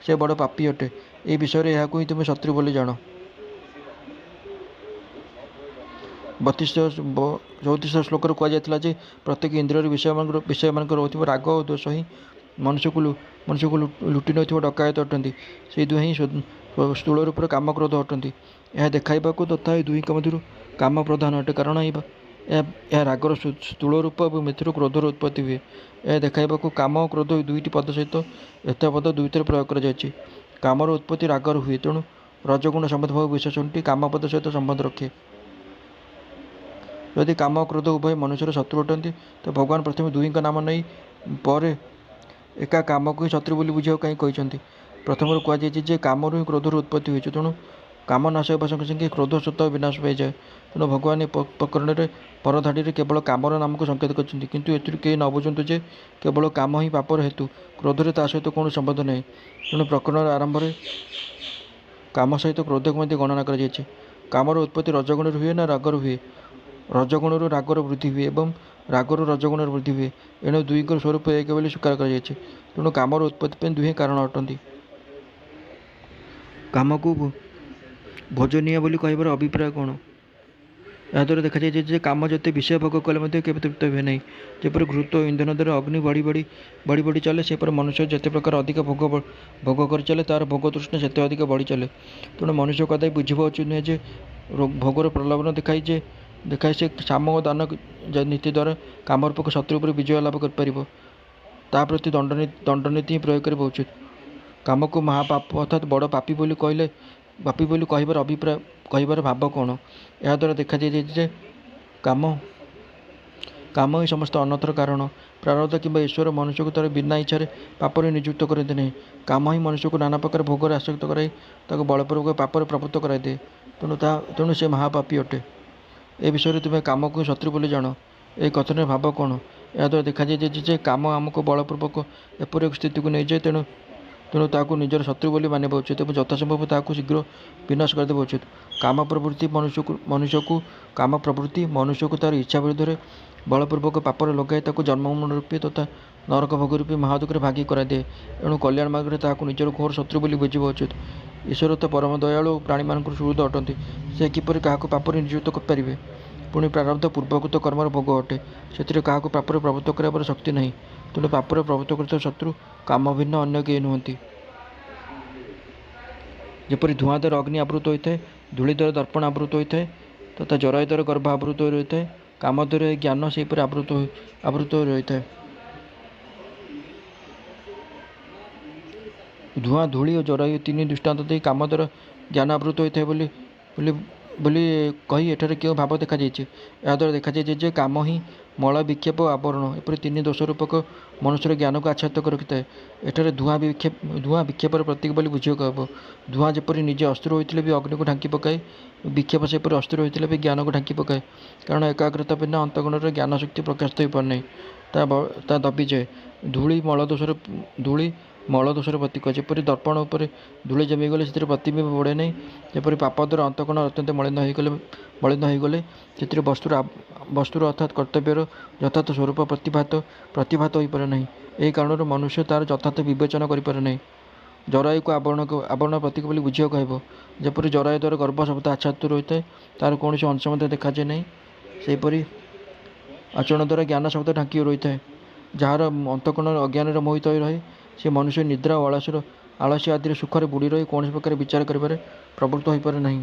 ସେ ବଡ଼ ପାପୀ ଅଟେ। ଏହି ବିଷୟରେ ଏହାକୁ ହିଁ ତୁମେ ଶତ୍ରୁ ବୋଲି ଜାଣ। 34 ଶ୍ଲୋକରେ କୁହାଯାଇଥିଲା ଯେ ପ୍ରତ୍ୟେକ ଇନ୍ଦ୍ରିୟରେ ବିଷୟମାନଙ୍କର ରହୁଥିବା ରାଗ ଓ ଦୋଷ ହିଁ ମନୁଷ୍ୟକୁ ଲୁଟି ନେଉଥିବା ଡକାୟତ ଅଟନ୍ତି। ସେହି ଦୁହେଁ ହିଁ ସ୍ଥୂଳ ରୂପରେ କାମ କ୍ରୋଧ ଅଟନ୍ତି। ଏହା ଦେଖାଇବାକୁ ତଥା ଏହି ଦୁହିଁଙ୍କ ମଧ୍ୟରୁ କାମ ପ୍ରଧାନ ଅଟେ, କାରଣ ଏହା ରାଗର ସ୍ଥୂଳ ରୂପ ଏବଂ ଏଥିରୁ କ୍ରୋଧର ଉତ୍ପତ୍ତି ହୁଏ। ଏହା ଦେଖାଇବାକୁ କାମ ଓ କ୍ରୋଧ ଦୁଇଟି ପଦ ସହିତ ଏତ ପଦ ଦୁଇଥର ପ୍ରୟୋଗ କରାଯାଇଛି। କାମର ଉତ୍ପତ୍ତି ରାଗରୁ ହୁଏ, ତେଣୁ ରଜଗୁଣ ସମ୍ବନ୍ଧଭାବ ବିଶେଷଣଟି କାମ ପଦ ସହିତ ସମ୍ବନ୍ଧ ରଖେ। ଯଦି କାମ ଓ କ୍ରୋଧ ଉଭୟ ମନୁଷ୍ୟର ଶତ୍ରୁ ଅଟନ୍ତି, ତେବେ ଭଗବାନ ପ୍ରଥମେ ଦୁହିଁଙ୍କ ନାମ ନେଇ ପରେ ଏକା କାମକୁ ହିଁ ଶତ୍ରୁ ବୋଲି ବୁଝିବାକୁ କାହିଁକି କହିଛନ୍ତି? ପ୍ରଥମରୁ କୁହାଯାଇଛି ଯେ କାମରୁ ହିଁ କ୍ରୋଧର ଉତ୍ପତ୍ତି ହୋଇଛି, ତେଣୁ କାମ ନାଶ ହେବା ସଙ୍ଗେ ସଙ୍ଗେ କ୍ରୋଧ ସ୍ୱତଃ ବିନାଶ ପାଇଯାଏ। ତେଣୁ ଭଗବାନ ଏ ପ୍ରକରଣରେ ପରଧାଡ଼ିରେ କେବଳ କାମର ନାମକୁ ସଂକେତ କରିଛନ୍ତି, କିନ୍ତୁ ଏଥିରୁ କେହି ନ ବୁଝନ୍ତୁ ଯେ କେବଳ କାମ ହିଁ ପାପର ହେତୁ, କ୍ରୋଧରେ ତା ସହିତ କୌଣସି ସମ୍ବନ୍ଧ ନାହିଁ। ତେଣୁ ପ୍ରକରଣର ଆରମ୍ଭରେ କାମ ସହିତ କ୍ରୋଧକୁ ମଧ୍ୟ ଗଣନା କରାଯାଇଛି। କାମର ଉତ୍ପତ୍ତି ରଜଗୁଣରୁ ହୁଏ ନା ରାଗରୁ ହୁଏ? ରଜଗୁଣରୁ ରାଗର ବୃଦ୍ଧି ହୁଏ ଏବଂ ରାଗରୁ ରଜଗୁଣର ବୃଦ୍ଧି ହୁଏ। ଏଣୁ ଦୁହିଁଙ୍କର ସ୍ୱରୂପ ଏକ ବୋଲି ସ୍ୱୀକାର କରାଯାଇଛି। ତେଣୁ କାମର ଉତ୍ପତ୍ତି ପାଇଁ ଦୁହେଁ କାରଣ ଅଟନ୍ତି। କାମକୁ ଭୋଜନୀୟ ବୋଲି କହିବାର ଅଭିପ୍ରାୟ କ'ଣ? ଏହାଦ୍ୱାରା ଦେଖାଯାଇଛି ଯେ କାମ ଯେତେ ବିଷୟ ଭୋଗ କଲେ ମଧ୍ୟ କେବେ ତୃପ୍ତ ହୁଏ ନାହିଁ। ଯେପରି ଘୃତ ଓ ଇନ୍ଧନ ଦ୍ୱାରା ଅଗ୍ନି ବଢ଼ି ଚାଲେ, ସେପରି ମନୁଷ୍ୟ ଯେତେ ପ୍ରକାର ଅଧିକ ଭୋଗ କରି ଚାଲେ, ତାହାର ଭୋଗ ତୃଷ୍ଣା ସେତେ ଅଧିକ ବଢ଼ି ଚାଲେ। ତେଣୁ ମନୁଷ୍ୟ କଦାପି ବୁଝିବା ଉଚିତ ନୁହେଁ ଯେ ଭୋଗର ପ୍ରଲୋଭନ ଦେଖାଇ ସେ ସାମ ଓ ଦାନ ନୀତି ଦ୍ୱାରା କାମରୂପକ ଶତ୍ରୁ ଉପରେ ବିଜୟ ଲାଭ କରିପାରିବ, ତା ପ୍ରତି ଦଣ୍ଡନୀତି ହିଁ ପ୍ରୟୋଗ କରିବା ଉଚିତ। କାମକୁ ମହାପାପ ଅର୍ଥାତ୍ ବଡ଼ ପାପୀ ବୋଲି କହିବାର ଭାବ କ'ଣ? ଏହାଦ୍ୱାରା ଦେଖାଯାଇଛି ଯେ କାମ ହିଁ ସମସ୍ତ ଅନର୍ଥର କାରଣ। ପ୍ରାରବ୍ଧ କିମ୍ବା ଈଶ୍ୱର ମନୁଷ୍ୟକୁ ତାର ବିନା ଇଚ୍ଛାରେ ପାପରେ ନିଯୁକ୍ତ କରନ୍ତି ନାହିଁ। କାମ ହିଁ ମନୁଷ୍ୟକୁ ନାନା ପ୍ରକାର ଭୋଗରେ ଆସକ୍ତ କରାଇ ତାକୁ ବଳପୂର୍ବକ ପାପରେ ପ୍ରବୃତ୍ତ କରାଇଦିଏ। ତେଣୁ ସେ ମହାପାପୀ ଅଟେ। ଏ ବିଷୟରେ ତୁମେ କାମକୁ ହିଁ ଶତ୍ରୁ ବୋଲି ଜାଣ। ଏହି କଥନରେ ଭାବ କ'ଣ? ଏହାଦ୍ୱାରା ଦେଖାଯାଇଛି ଯେ କାମ ଆମକୁ ବଳପୂର୍ବକ ଏପରି ଏକ ସ୍ଥିତିକୁ ନେଇଯାଏ, ତେଣୁ ତାହାକୁ ନିଜର ଶତ୍ରୁ ବୋଲି ମାନିବା ଉଚିତ ଏବଂ ଯଥାସମ୍ଭବ ତାହାକୁ ଶୀଘ୍ର ବିନାଶ କରିଦେବା ଉଚିତ। କାମ ପ୍ରବୃତ୍ତି ମନୁଷ୍ୟକୁ ତାର ଇଚ୍ଛା ବିରୁଦ୍ଧରେ ବଳପୂର୍ବକ ପାପରେ ଲଗାଇ ତାକୁ ଜନ୍ମମରଣ ରୂପୀ ତଥା ନରକ ଭୋଗ ରୂପୀ ମହାଦୁଃଖରେ ଭାଗୀ କରାଇଦିଏ। ଏଣୁ କଲ୍ୟାଣ ମାର୍ଗରେ ତାହାକୁ ନିଜର ଘୋର ଶତ୍ରୁ ବୋଲି ବୁଝିବା ଉଚିତ। ଈଶ୍ୱର ତ ପରମ ଦୟାଳୁ ଓ ପ୍ରାଣୀମାନଙ୍କର ସୁହୃଦ ଅଟନ୍ତି। ସେ କିପରି କାହାକୁ ପାପରେ ନିଯୁକ୍ତ କରିପାରିବେ? ପୁଣି ପ୍ରାରବ୍ଧ ପୂର୍ବକୃତ କର୍ମର ଭୋଗ ଅଟେ। ସେଥିରେ କାହାକୁ ପାପରେ ପ୍ରବୃତ୍ତ କରାଇବାର ଶକ୍ତି ନାହିଁ। ତେଣୁ ପାପରେ ପ୍ରବୃତ୍ତ କରୁଥିବା ଶତ୍ରୁ କାମ ଭିନ୍ନ ଅନ୍ୟ କେହି ନୁହନ୍ତି। ଯେପରି ଧୂଆଁ ଦ୍ୱାରା ଅଗ୍ନି ଆବୃତ ହୋଇଥାଏ, ଧୂଳି ଦ୍ୱାରା ଦର୍ପଣ ଆବୃତ ହୋଇଥାଏ ତଥା ଜରାୟୁ ଦ୍ୱାରା ଗର୍ଭ ଆବୃତ ହୋଇ ରହିଥାଏ, କାମ ଦ୍ୱାରା ଏହି ଜ୍ଞାନ ସେହିପରି ଆବୃତ ହୋଇ ରହିଥାଏ। ଧୂଆଁ, ଧୂଳି ଓ ଜରାୟୁ ତିନି ଦୃଷ୍ଟାନ୍ତ ଦେଇ କାମ ଦ୍ୱାରା ଜ୍ଞାନ ଆବୃତ ହୋଇଥାଏ ବୋଲି କହି ଏଠାରେ କେଉଁ ଭାବ ଦେଖାଯାଇଛି? ଏହାଦ୍ୱାରା ଦେଖାଯାଇଛି ଯେ କାମ ହିଁ ମଳ ବିକ୍ଷେପ ଓ ଆବରଣ ଏପରି ତିନି ଦୋଷ ରୂପକ ମନୁଷ୍ୟର ଜ୍ଞାନକୁ ଆଚ୍ଛାଦିତ କରି ରଖିଥାଏ। ଏଠାରେ ଧୂଆଁ ବିକ୍ଷେପର ପ୍ରତୀକ ବୋଲି ବୁଝିବାକୁ ହେବ। ଧୂଆଁ ଯେପରି ନିଜେ ଅସ୍ଥିର ହୋଇଥିଲେ ବି ଅଗ୍ନିକୁ ଢାଙ୍କି ପକାଏ, ବିକ୍ଷେପ ସେପରି ଅସ୍ଥିର ହୋଇଥିଲେ ବି ଜ୍ଞାନକୁ ଢାଙ୍କି ପକାଏ। କାରଣ ଏକାଗ୍ରତା ବିନା ଅନ୍ତଃକରଣରେ ଜ୍ଞାନ ଶକ୍ତି ପ୍ରକାଶିତ ହୋଇପାରେ ନାହିଁ, ତାହା ଦବିଯାଏ। ଧୂଳି ମଳ ଦୋଷର ପ୍ରତୀକ। ଯେପରି ଦର୍ପଣ ଉପରେ ଧୂଳି ଜମିଗଲେ ସେଥିରେ ପ୍ରତିବିମ୍ବ ପଡ଼େ ନାହିଁ, ଯେପରି ପାପ ଦ୍ୱାରା ଅନ୍ତଃକରଣ ଅତ୍ୟନ୍ତ ମଳିନ ହୋଇଗଲେ ସେଥିରେ ବସ୍ତୁର ଅର୍ଥାତ୍ କର୍ତ୍ତବ୍ୟର ଯଥାର୍ଥ ସ୍ୱରୂପ ପ୍ରତିଭାତ ହୋଇପାରେ ନାହିଁ। ଏହି କାରଣରୁ ମନୁଷ୍ୟ ତାହାର ଯଥାର୍ଥ ବିବେଚନା କରିପାରେ ନାହିଁ। ଜରାୟୁକୁ ଆବରଣ ପ୍ରତୀକ ବୋଲି ବୁଝିବାକୁ ହେବ। ଯେପରି ଜରାୟୁ ଦ୍ୱାରା ଗର୍ଭ ସର୍ବଦା ଆଚ୍ଛାଦିତ ରହିଥାଏ, ତାହାର କୌଣସି ଅଂଶ ମଧ୍ୟ ଦେଖାଯାଏ ନାହିଁ, ସେହିପରି ଆଚରଣ ଦ୍ୱାରା ଜ୍ଞାନ ସର୍ବଦା ଢାଙ୍କି ରହିଥାଏ। ଯାହାର ଅନ୍ତଃକରଣ ଅଜ୍ଞାନରେ ମୋହିତ ହୋଇ ରହେ, ସେ ମନୁଷ୍ୟ ନିଦ୍ରା ଓ ଆଳସ୍ୟ ଆଦିରେ ସୁଖରେ ବୁଡ଼ି ରହି କୌଣସି ପ୍ରକାର ବିଚାର କରିବାରେ ପ୍ରବୃତ୍ତ ହୋଇପାରେ ନାହିଁ।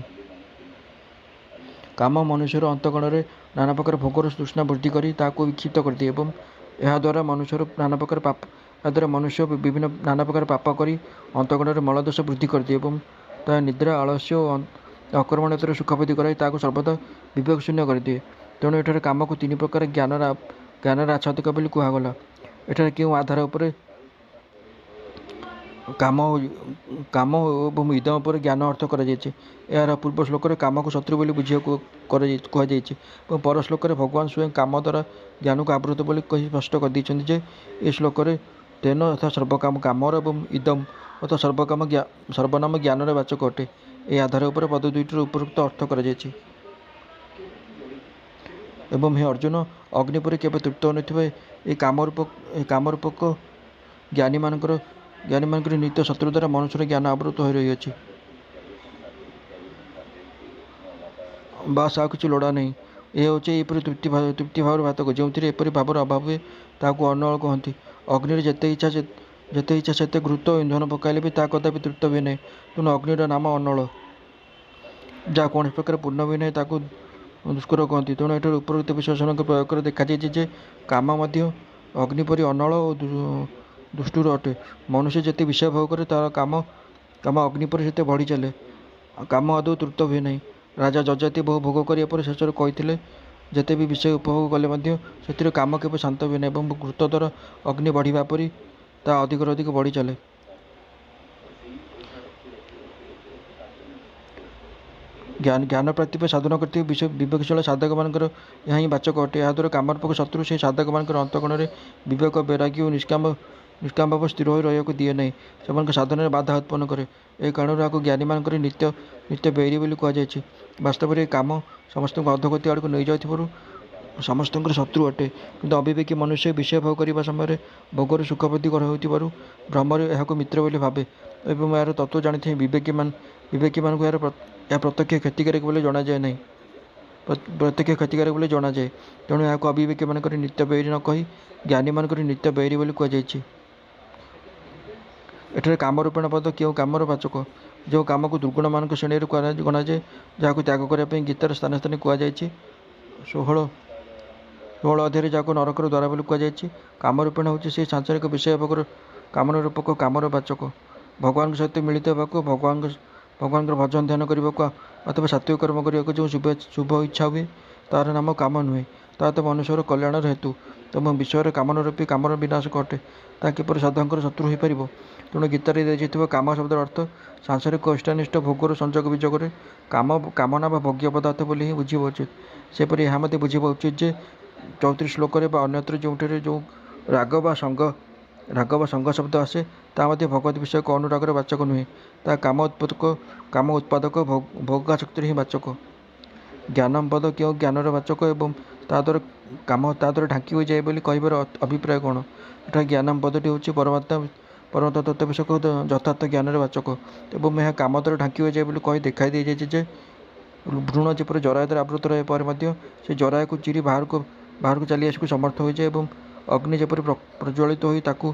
କାମ ମନୁଷ୍ୟର ଅନ୍ତଃକରଣରେ ନାନା ପ୍ରକାର ଭୋଗର ତୃଷ୍ଣା ବୃଦ୍ଧି କରି ତାହାକୁ ବିକ୍ଷିପ୍ତ କରିଦିଏ ଏବଂ ଏହାଦ୍ୱାରା ମନୁଷ୍ୟ ବିଭିନ୍ନ ନାନା ପ୍ରକାର ପାପ କରି ଅନ୍ତଃକରଣରେ ମଳଦୋଷ ବୃଦ୍ଧି କରିଦିଏ ଏବଂ ତାହା ନିଦ୍ରା, ଆଳସ୍ୟ ଓ ଅକର୍ମଣ୍ୟତାରେ ସୁଖାବୃଦ୍ଧି କରାଇ ତାହାକୁ ସର୍ବଦା ବିବେକଶୂନ୍ୟ କରିଦିଏ। ତେଣୁ ଏଠାରେ କାମକୁ ତିନି ପ୍ରକାର ଜ୍ଞାନର ଆଚ୍ଛାଦକ ବୋଲି କୁହାଗଲା। ଏଠାରେ କେଉଁ ଆଧାର ଉପରେ କାମ ଏବଂ ଇଦମ ଉପରେ ଜ୍ଞାନ ଅର୍ଥ କରାଯାଇଛି। ଏହାର ପୂର୍ବ ଶ୍ଲୋକରେ କାମକୁ ଶତ୍ରୁ ବୋଲି ବୁଝିବାକୁ କୁହାଯାଇଛି ଏବଂ ପର ଶ୍ଲୋକରେ ଭଗବାନ ସ୍ୱୟଂ କାମ ଦ୍ୱାରା ଜ୍ଞାନକୁ ଆବୃତ ବୋଲି କହି ସ୍ପଷ୍ଟ କରିଦେଇଛନ୍ତି ଯେ ଏ ଶ୍ଲୋକରେ ତେନ ଅର୍ଥାତ୍ ସର୍ବକାମ କାମର ଏବଂ ଇଦମ ଅର୍ଥାତ୍ ସର୍ବନାମ ଜ୍ଞାନର ବାଚକ ଅଟେ। ଏହି ଆଧାର ଉପରେ ପଦ ଦୁଇଟିର ଉପରୋକ୍ତ ଅର୍ଥ କରାଯାଇଛି। ଏବଂ ହେ ଅର୍ଜୁନ, ଅଗ୍ନି ପରି କେବେ ତୃପ୍ତ ହୋଇନଥିବା ଏହି କାମରୂପକ ଜ୍ଞାନୀମାନଙ୍କର ନିତ୍ୟ ଶତ୍ରୁ ଦ୍ୱାରା ମନୁଷ୍ୟର ଜ୍ଞାନ ଆବୃତ ହୋଇ ରହିଅଛି। ବାସ୍ ଆଉ କିଛି ଲୋଡ଼ା ନାହିଁ। ଏ ହେଉଛି ଏହିପରି ତୃପ୍ତି ଭାବର ଭାତକ। ଯେଉଁଥିରେ ଏପରି ଭାବର ଅଭାବ ହୁଏ ତାହାକୁ ଅନଳ କହନ୍ତି। ଅଗ୍ନିରେ ଯେତେ ଇଚ୍ଛା ସେତେ ଘୃତ ଓ ଇନ୍ଧନ ପକାଇଲେ ବି ତାହା କଦାପି ତୃପ୍ତ ହୁଏ ନାହିଁ। ତେଣୁ ଅଗ୍ନିର ନାମ ଅନଳ। ଯାହା କୌଣସି ପ୍ରକାର ପୂର୍ଣ୍ଣ ହୁଏ ନାହିଁ ତାହାକୁ ଦୁଷ୍କର କହନ୍ତି। ତେଣୁ ଏଠାରେ ଉପରୋକ୍ତ ବିଶେଷଣଙ୍କ ପ୍ରୟୋଗରେ ଦେଖାଯାଇଛି ଯେ କାମ ମଧ୍ୟ ଅଗ୍ନି ପରି ଅନଳ ଓ ଦୁଷ୍ଟୁର ଅଟେ। ମନୁଷ୍ୟ ଯେତେ ବିଷୟ ଭୋଗ କରେ ତାହାର କାମ ଅଗ୍ନି ପରି ସେତେ ବଢ଼ି ଚାଲେ। କାମ ଆଦୌ ତୃପ୍ତ ହୁଏ ନାହିଁ। ରାଜା ଯଯାତି ବହୁ ଭୋଗ କରିବା ପରେ ଶେଷରେ କହିଥିଲେ, ଯେତେ ବି ବିଷୟ ଉପଭୋଗ କଲେ ମଧ୍ୟ ସେଥିରେ କାମ କେବେ ଶାନ୍ତ ହୁଏ ନାହିଁ ଏବଂ ଘୃତ ଦ୍ୱାରା ଅଗ୍ନି ବଢ଼ିବା ପରି ତାହା ଅଧିକରୁ ଅଧିକ ବଢ଼ି ଚାଲେ। ଜ୍ଞାନ ପ୍ରାପ୍ତି ପାଇଁ ସାଧନ କରୁଥିବା ବିବେକଶୀଳ ସାଧକମାନଙ୍କର ଏହା ହିଁ ବାଚକ ଅଟେ। ଏହାଦ୍ୱାରା କାମରୂପକ ଶତ୍ରୁ ସେହି ସାଧକମାନଙ୍କର ଅନ୍ତଃକରଣରେ ବିବେକ, ବୈରାଗ୍ୟ ଓ ନିଷ୍କାମ ଭାବ ସ୍ଥିର ହୋଇ ରହିବାକୁ ଦିଏ ନାହିଁ, ସେମାନଙ୍କ ସାଧନାରେ ବାଧା ଉତ୍ପନ୍ନ କରେ। ଏହି କାରଣରୁ ଏହାକୁ ଜ୍ଞାନୀମାନଙ୍କର ନିତ୍ୟ ବୈରୀ ବୋଲି କୁହାଯାଇଛି। ବାସ୍ତବରେ ଏହି କାମ ସମସ୍ତଙ୍କୁ ଅଧୋଗତି ଆଡ଼କୁ ନେଇଯାଉଥିବାରୁ ସମସ୍ତଙ୍କର ଶତ୍ରୁ ଅଟେ। କିନ୍ତୁ ଅବିବେକୀ ମନୁଷ୍ୟ ବିଷୟ ଭୋଗ କରିବା ସମୟରେ ଭୋଗରୁ ସୁଖ ବୃଦ୍ଧି ହେଉଥିବାରୁ ଭ୍ରମରେ ଏହାକୁ ମିତ୍ର ବୋଲି ଭାବେ ଏବଂ ଏହାର ତତ୍ତ୍ୱ ଜାଣିଥିବା ବିବେକୀମାନଙ୍କୁ ଏହା ପ୍ରତ୍ୟକ୍ଷ କ୍ଷତିକାରକ ବୋଲି ଜଣାଯାଏ। ତେଣୁ ଏହାକୁ ଅବିବେକୀମାନଙ୍କର ନିତ୍ୟ ବୈରୀ ନ କହି ଜ୍ଞାନୀମାନଙ୍କର ନିତ୍ୟ ବୈରୀ ବୋଲି କୁହାଯାଇଛି। ଏଠାରେ କାମରୂପେଣ ପଦ କେଉଁ କାମର ବାଚକ? ଯେଉଁ କାମକୁ ଦୁର୍ଗୁଣମାନଙ୍କ ଶ୍ରେଣୀରେ ଗଣାଯାଏ, ଯାହାକୁ ତ୍ୟାଗ କରିବା ପାଇଁ ଗୀତାର ସ୍ଥାନେ ସ୍ଥାନେ କୁହାଯାଇଛି। 16 ଅଧ୍ୟାୟରେ ଯାହାକୁ ନରକର ଦ୍ୱାର ବୋଲି କୁହାଯାଇଛି। କାମରୂପେଣ ହେଉଛି ସେହି ସାଂସାରିକ ବିଷୟ ଭୋଗର କାମନା ରୂପକ କାମର ବାଚକ। ଭଗବାନଙ୍କ ସହିତ ମିଳିତ ହେବାକୁ, ଭଗବାନଙ୍କର ଭଜନ ଧ୍ୟାନ କରିବାକୁ ଅଥବା ସାତ୍ୱିକ କର୍ମ କରିବାକୁ ଯେଉଁ ଶୁଭ ଇଚ୍ଛା ହୁଏ ତାହାର ନାମ କାମ ନୁହେଁ, ତାହା ତ ମନୁଷ୍ୟର କଲ୍ୟାଣର ହେତୁ ଏବଂ ବିଷୟର କାମନାରୂପୀ କାମର ବିନାଶକ ଅଟେ। ତାହା କିପରି ସାଧକଙ୍କର ଶତ୍ରୁ ହୋଇପାରିବ? ତେଣୁ ଗୀତାରେ ଦିଆଯାଇଥିବା କାମ ଶବ୍ଦର ଅର୍ଥ ସାଂସାରିକ ଇଷ୍ଟାନିଷ୍ଟ ଭୋଗର ସଂଯୋଗ ବିଯୋଗରେ କାମନା ବା ଭୋଗ୍ୟ ପଦାର୍ଥ ବୋଲି ହିଁ ବୁଝିବା ଉଚିତ। ସେପରି ଏହା ମଧ୍ୟ ବୁଝିବା ଉଚିତ ଯେ 34 ଶ୍ଲୋକରେ ବା ଅନ୍ୟତ୍ର ଯେଉଁଠାରେ ଯେଉଁ ରାଗ ବା ସଙ୍ଗ ଶବ୍ଦ ଆସେ ତାହା ମଧ୍ୟ ଭଗବତ ବିଷୟକ ଅନୁରାଗର ବାଚକ ନୁହେଁ, ତାହା କାମ ଉତ୍ପାଦକ ଭୋଗାସକ୍ତିର ହିଁ ବାଚକ। ଜ୍ଞାନମ ପଦ କେଉଁ ଜ୍ଞାନର ବାଚକ ଏବଂ ତାଦ୍ୱାରା ଢାଙ୍କି ହୋଇଯାଏ ବୋଲି କହିବାର ଅଭିପ୍ରାୟ କ'ଣ? ଏଠାରେ ଜ୍ଞାନମ ପଦଟି ହେଉଛି ପରମାତ୍ମା ତତ୍ତ୍ୱ ବିଷୟକ ଯଥାର୍ଥ ଜ୍ଞାନର ବାଚକ ଏବଂ ଏହା କାମ ଦ୍ୱାରା ଢାଙ୍କି ହୋଇଯାଏ ବୋଲି କହି ଦେଖାଇ ଦିଆଯାଇଛି ଯେ ଭ୍ରୂଣ ଯେପରି ଜରାୟୁ ଦ୍ୱାରା ଆବୃତ ରହେ ପରେ ମଧ୍ୟ ସେ ଜରାୟୁକୁ ଚିରି ବାହାରକୁ ଚାଲି ଆସିବାକୁ ସମର୍ଥ ହୋଇଯାଏ ଏବଂ ଅଗ୍ନି ଯେପରି ପ୍ରଜ୍ୱଳିତ ହୋଇ ତାକୁ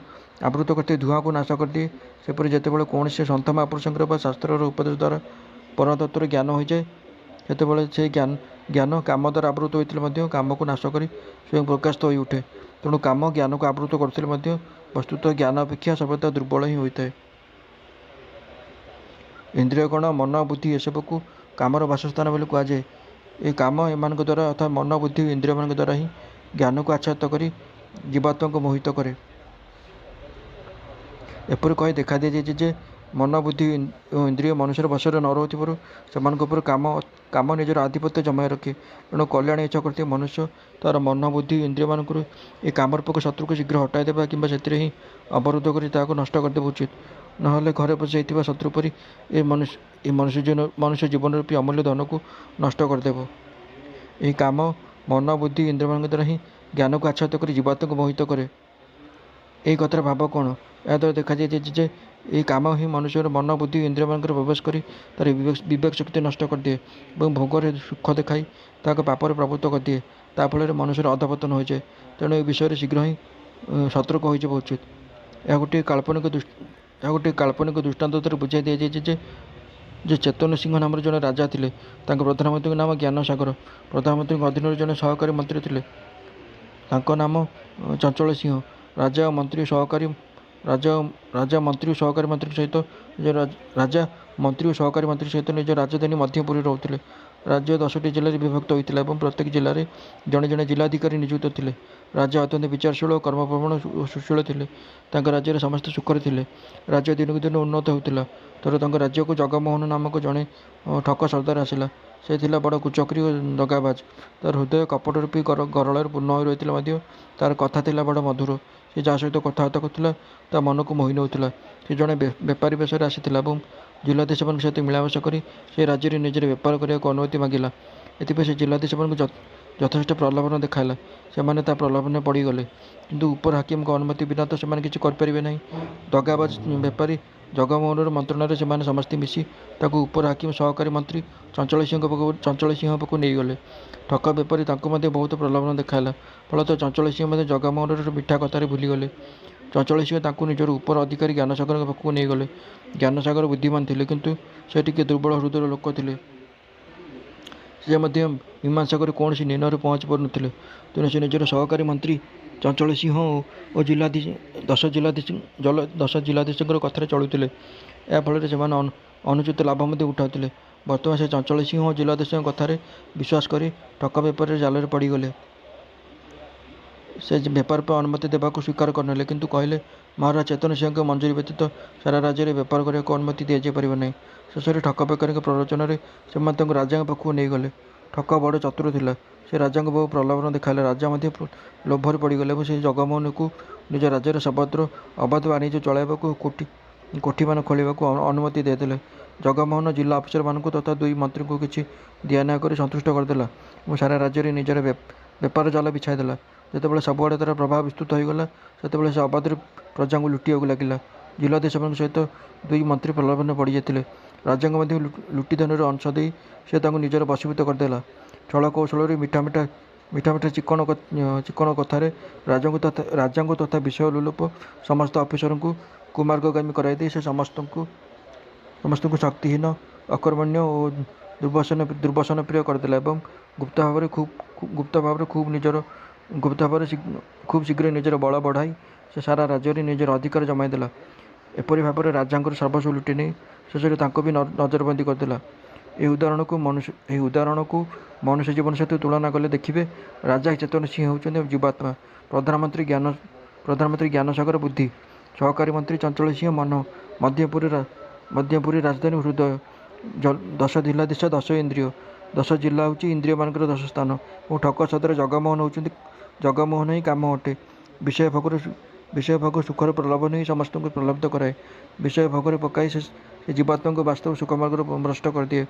ଆବୃତ କରିଥିବା ଧୂଆଁକୁ ନାଶ କରିଦିଏ, ସେପରି ଯେତେବେଳେ କୌଣସି ସନ୍ଥ ମହାପୁରୁଷଙ୍କର ବା ଶାସ୍ତ୍ରର ଉପଦେଶ ଦ୍ୱାରା ପରମତତ୍ତ୍ୱର ଜ୍ଞାନ ହୋଇଯାଏ, ସେତେବେଳେ ସେହି ଜ୍ଞାନ କାମ ଦ୍ୱାରା ଆବୃତ ହୋଇଥିଲେ ମଧ୍ୟ କାମକୁ ନାଶ କରି ସ୍ୱୟଂ ପ୍ରକାଶିତ ହୋଇ ଉଠେ। ତେଣୁ କାମ ଜ୍ଞାନକୁ ଆବୃତ କରୁଥିଲେ ମଧ୍ୟ ବସ୍ତୁତଃ ଜ୍ଞାନ ଅପେକ୍ଷା ସର୍ବଦା ଦୁର୍ବଳ ହିଁ ହୋଇଥାଏ। ଇନ୍ଦ୍ରିୟଗଣ, ମନ, ବୁଦ୍ଧି ଏସବୁକୁ କାମର ବାସସ୍ଥାନ ବୋଲି କୁହାଯାଏ। ଏହି କାମ ଏମାନଙ୍କ ଦ୍ୱାରା ଅର୍ଥାତ୍ ମନ, ବୁଦ୍ଧି ଓ ଇନ୍ଦ୍ରିୟମାନଙ୍କ ଦ୍ୱାରା ହିଁ ଜ୍ଞାନକୁ ଆଚ୍ଛାଦିତ କରି ଜୀବାତ୍ମାଙ୍କୁ ମୋହିତ କରେ। ଏପରି କହି ଦେଖାଦିଆଯାଇଛି ଯେ ମନ ବୁଦ୍ଧି ଓ ଇନ୍ଦ୍ରିୟ ମନୁଷ୍ୟର ବଶରେ ନ ରହୁଥିବାରୁ ସେମାନଙ୍କ ଉପରେ କାମ ନିଜର ଆଧିପତ୍ୟ ଜମାଇ ରଖେ। ଏଣୁ କଲ୍ୟାଣ ଇଚ୍ଛା କରୁଥିବା ମନୁଷ୍ୟ ତା'ର ମନ ବୁଦ୍ଧି ଇନ୍ଦ୍ରିୟମାନଙ୍କର ଏ କାମରୂପକ ଶତ୍ରୁକୁ ଶୀଘ୍ର ହଟାଇ ଦେବା କିମ୍ବା ସେଥିରେ ହିଁ ଅବରୁଦ୍ଧ କରି ତାହାକୁ ନଷ୍ଟ କରିଦେବା ଉଚିତ। ନହେଲେ ଘରେ ବସିଯାଇଥିବା ଶତ୍ରୁ ପରି ଏ ମନୁଷ୍ୟ ଜୀବନ ରୂପୀ ଅମୂଲ୍ୟ ଧନକୁ ନଷ୍ଟ କରିଦେବ। ଏହି କାମ ମନ ବୁଦ୍ଧି ଇନ୍ଦ୍ରିୟମାନଙ୍କ ଦ୍ୱାରା ହିଁ ଜ୍ଞାନକୁ ଆଚ୍ଛାଦିତ କରି ଜୀବାତ୍ମାକୁ ମୋହିତ କରେ। ଏହି କଥାର ଭାବ କ'ଣ? ଏହାଦ୍ୱାରା ଦେଖାଯାଇଛି ଯେ ଏହି କାମ ହିଁ ମନୁଷ୍ୟର ମନ ବୁଦ୍ଧି ଇନ୍ଦ୍ରିୟମାନଙ୍କରେ ପ୍ରବେଶ କରି ତା'ର ବିବେକ ଶକ୍ତି ନଷ୍ଟ କରିଦିଏ ଏବଂ ଭୋଗରେ ସୁଖ ଦେଖାଇ ତାହାକୁ ପାପରେ ପ୍ରବୃତ୍ତ କରିଦିଏ। ତା ଫଳରେ ମନୁଷ୍ୟର ଅଧପତନ ହୋଇଯାଏ। ତେଣୁ ଏ ବିଷୟରେ ଶୀଘ୍ର ହିଁ ସତର୍କ ହୋଇଯିବା ଉଚିତ। ଏହା ଗୋଟିଏ କାଳ୍ପନିକ ଦୃଷ୍ଟାନ୍ତ ଦ୍ୱାରା ବୁଝାଇ ଦିଆଯାଇଛି ଯେ ଚେତନ ସିଂହ ନାମରେ ଜଣେ ରାଜା ଥିଲେ। ତାଙ୍କ ପ୍ରଧାନମନ୍ତ୍ରୀଙ୍କ ନାମ ଜ୍ଞାନସାଗର। ପ୍ରଧାନମନ୍ତ୍ରୀଙ୍କ ଅଧୀନରେ ଜଣେ ସହକାରୀ ମନ୍ତ୍ରୀ ଥିଲେ। ତାଙ୍କ ନାମ ଚଞ୍ଚଳ ସିଂହ। ରାଜା ମନ୍ତ୍ରୀ ଓ ସହକାରୀ ମନ୍ତ୍ରୀଙ୍କ ସହିତ ନିଜ ରାଜଧାନୀ ମଧ୍ୟପୁରୀ ରହୁଥିଲେ। ରାଜ୍ୟ 10ଟି ଜିଲ୍ଲାରେ ବିଭକ୍ତ ହୋଇଥିଲା ଏବଂ ପ୍ରତ୍ୟେକ ଜିଲ୍ଲାରେ ଜଣେ ଜଣେ ଜିଲ୍ଲାଧିକାରୀ ନିଯୁକ୍ତ ଥିଲେ। ରାଜା ଅତ୍ୟନ୍ତ ବିଚାରଶୀଳ ଓ କର୍ମପ୍ରବଣ ଓ ସୁଶୀଳ ଥିଲେ। ତାଙ୍କ ରାଜ୍ୟରେ ସମସ୍ତେ ସୁଖରେ ଥିଲେ। ରାଜ୍ୟ ଦିନକୁ ଦିନ ଉନ୍ନତ ହେଉଥିଲା। ଥରେ ତାଙ୍କ ରାଜ୍ୟକୁ ଜଗମୋହନ ନାମକ ଜଣେ ଠକ ସର୍ଦ୍ଦାର ଆସିଲା। ସେ ଥିଲା ବଡ଼ କୁଚକ୍ରୀ ଓ ଦଗାବାଜ। ତା'ର ହୃଦୟ କପଟ ରୂପୀ ଗରଳରେ ପୂର୍ଣ୍ଣ ହୋଇ ରହିଥିଲେ ମଧ୍ୟ ତା'ର କଥା ଥିଲା ବଡ଼ ମଧୁର। ସେ ଯାହା ସହିତ କଥାବାର୍ତ୍ତା କରୁଥିଲା ତା ମନକୁ ମୋହି ନେଉଥିଲା। ସେ ଜଣେ ବେପାରୀ ବେଶରେ ଆସିଥିଲା ଏବଂ ଜିଲ୍ଲାଧୀଶମାନଙ୍କ ସହିତ ମିଳାମିଶା କରି ସେ ରାଜ୍ୟରେ ନିଜର ବେପାର କରିବାକୁ ଅନୁମତି ମାଗିଲା। ଏଥିପାଇଁ ସେ ଜିଲ୍ଲାଧୀଶମାନଙ୍କୁ ଯଥେଷ୍ଟ ପ୍ରଲୋଭନ ଦେଖାଇଲା। ସେମାନେ ତା ପ୍ରଲୋଭନରେ ପଡ଼ିଗଲେ। କିନ୍ତୁ ଉପର ହାକିମଙ୍କ ଅନୁମତି ବିନା ତ ସେମାନେ କିଛି କରିପାରିବେ ନାହିଁ। ଦଗାବାଜ ବେପାରୀ ଜଗମୋହନର ମନ୍ତ୍ରଣାରେ ସେମାନେ ସମସ୍ତେ ମିଶି ତାକୁ ଉପର ହାକିମ ସହକାରୀ ମନ୍ତ୍ରୀ ଚଞ୍ଚଳ ସିଂହ ପାଖକୁ ନେଇଗଲେ। ଠକ ବେପାରୀ ତାଙ୍କୁ ମଧ୍ୟ ବହୁତ ପ୍ରଲୋଭନ ଦେଖାଇଲା। ଫଳତଃ ଚଞ୍ଚଳ ସିଂହ ମଧ୍ୟ ଜଗମୋହନର ମିଠା କଥାରେ ଭୁଲିଗଲେ। ଚଞ୍ଚଳ ସିଂହ ତାଙ୍କୁ ନିଜର ଉପର ଅଧିକାରୀ ଜ୍ଞାନସାଗରଙ୍କ ପାଖକୁ ନେଇଗଲେ। ଜ୍ଞାନସାଗର ବୁଦ୍ଧିମାନ ଥିଲେ, କିନ୍ତୁ ସେ ଟିକିଏ ଦୁର୍ବଳ ହୃଦୟର ଲୋକ ଥିଲେ। ସେ ମଧ୍ୟ ମୀମାଂସା କରି କୌଣସି ନିର୍ଣ୍ଣୟରେ ପହଞ୍ଚି ପାରୁନଥିଲେ। ତେଣୁ ସେ ନିଜର ସହକାରୀ ମନ୍ତ୍ରୀ ଚଞ୍ଚଳ ସିଂହ ଓ 10 ଜିଲ୍ଲାଧୀଶଙ୍କର କଥାରେ ଚଳୁଥିଲେ। ଏହା ଫଳରେ ସେମାନେ ଅନୁଚିତ ଲାଭ ମଧ୍ୟ ଉଠାଉଥିଲେ। ବର୍ତ୍ତମାନ ସେ ଚଞ୍ଚଳ ସିଂହ ଓ ଜିଲ୍ଲାଧୀଶଙ୍କ କଥାରେ ବିଶ୍ୱାସ କରି ଠକ ବେପାରୀର ଜାଲରେ ପଡ଼ିଗଲେ। ସେ ବେପାର ପାଇଁ ଅନୁମତି ଦେବାକୁ ସ୍ୱୀକାର କରିନେଲେ, କିନ୍ତୁ କହିଲେ, ମହାରାଜ ଚେତନ ସିଂହଙ୍କ ମଞ୍ଜୁରୀ ବ୍ୟତୀତ ସାରା ରାଜ୍ୟରେ ବେପାର କରିବାକୁ ଅନୁମତି ଦିଆଯାଇପାରିବ ନାହିଁ। ଶେଷରେ ଠକ ବେପାରୀଙ୍କ ପ୍ରରୋଚନାରେ ସେମାନେ ତାଙ୍କୁ ରାଜାଙ୍କ ପାଖକୁ ନେଇଗଲେ। ଠକ ବଡ଼ ଚତୁର ଥିଲା। ସେ ରାଜାଙ୍କୁ ବହୁ ପ୍ରଲୋଭନ ଦେଖାଇଲା। ରାଜା ମଧ୍ୟ ଲୋଭରେ ପଡ଼ିଗଲେ ଏବଂ ସେ ଜଗମୋହନଙ୍କୁ ନିଜ ରାଜ୍ୟରେ ସର୍ବତ୍ର ଅବାଧ ବାଣିଜ୍ୟ ଚଳାଇବାକୁ ଓ କୋଠିମାନ ଖୋଲିବାକୁ ଅନୁମତି ଦେଇଦେଲେ। ଜଗମୋହନ ଜିଲ୍ଲା ଅଫିସରମାନଙ୍କୁ ତଥା 2 ମନ୍ତ୍ରୀଙ୍କୁ କିଛି ଦିଆନିଆ କରି ସନ୍ତୁଷ୍ଟ କରିଦେଲା ଏବଂ ସାରା ରାଜ୍ୟରେ ନିଜର ବେପାର ଜାଲ ବିଛାଇଦେଲା। ଯେତେବେଳେ ସବୁଆଡ଼େ ତା'ର ପ୍ରଭାବ ବିସ୍ତୃତ ହୋଇଗଲା, ସେତେବେଳେ ସେ ଅବାଧରେ ପ୍ରଜାଙ୍କୁ ଲୁଟିବାକୁ ଲାଗିଲା। ଜିଲ୍ଲାଧୀଶମାନଙ୍କ ସହିତ 2 ମନ୍ତ୍ରୀ ପ୍ରଲୋଭନରେ ପଡ଼ିଯାଇଥିଲେ। ରାଜାଙ୍କୁ ମଧ୍ୟ ଲୁଟି ଧନରେ ଅଂଶ ଦେଇ ସେ ତାଙ୍କୁ ନିଜର ବଶୀଭୂତ କରିଦେଲା। ଛଳ କୌଶଳରେ ମିଠା ଚିକ୍କଣ କଥାରେ ରାଜାଙ୍କୁ ତଥା ବିଷୟ ଲୋଲୁପ ସମସ୍ତ ଅଫିସରଙ୍କୁ କୁମାର୍ଗଗାମୀ କରାଇଦେଇ ସେ ସମସ୍ତଙ୍କୁ ଶକ୍ତିହୀନ, ଅକର୍ମଣ୍ୟ ଓ ଦୁର୍ବ୍ୟସନପ୍ରିୟ କରିଦେଲା ଏବଂ ଗୁପ୍ତ ଭାବରେ ଖୁବ୍ ଶୀଘ୍ର ନିଜର ବଳ ବଢ଼ାଇ ସେ ସାରା ରାଜ୍ୟରେ ନିଜର ଅଧିକାର ଜମାଇଦେଲା। ଏପରି ଭାବରେ ରାଜାଙ୍କର ସର୍ବସ୍ୱ ଲୁଟି ନେଇ ଶେଷରେ ତାଙ୍କୁ ବି ନଜରବନ୍ଦୀ କରିଦେଲା। ଏହି ଉଦାହରଣକୁ ମନୁଷ୍ୟ ଜୀବନ ସହିତ ତୁଳନା କଲେ ଦେଖିବେ, ରାଜା ଚେତନ ସିଂହ ହେଉଛନ୍ତି ଜୀବାତ୍ମା, ପ୍ରଧାନମନ୍ତ୍ରୀ ଜ୍ଞାନସାଗର ବୁଦ୍ଧି, ସହକାରୀ ମନ୍ତ୍ରୀ ଚଞ୍ଚଳ ସିଂହ ମନ, ମଧ୍ୟପୁରୀ ରାଜଧାନୀ ହୃଦୟ, 10 ଜିଲ୍ଲାଧୀଶ 10 ଇନ୍ଦ୍ରିୟ। 10 ଜିଲ୍ଲା ହେଉଛି ଇନ୍ଦ୍ରିୟମାନଙ୍କର 10 ସ୍ଥାନ ଏବଂ ଠକ ସର୍ଦ୍ଦାର ଜଗମୋହନ ହିଁ କାମ ଅଟେ। ବିଷୟ ଭୋଗ ସୁଖର ପ୍ରଲୋଭନ ହିଁ ସମସ୍ତଙ୍କୁ ପ୍ରଲୋଭିତ କରାଏ। ବିଷୟ ଭୋଗରେ ପକାଇ ସେ ଜୀବାତ୍ମାଙ୍କୁ ବାସ୍ତବ ସୁଖମାର୍ଗରୁ ଭ୍ରଷ୍ଟ କରିଦିଏ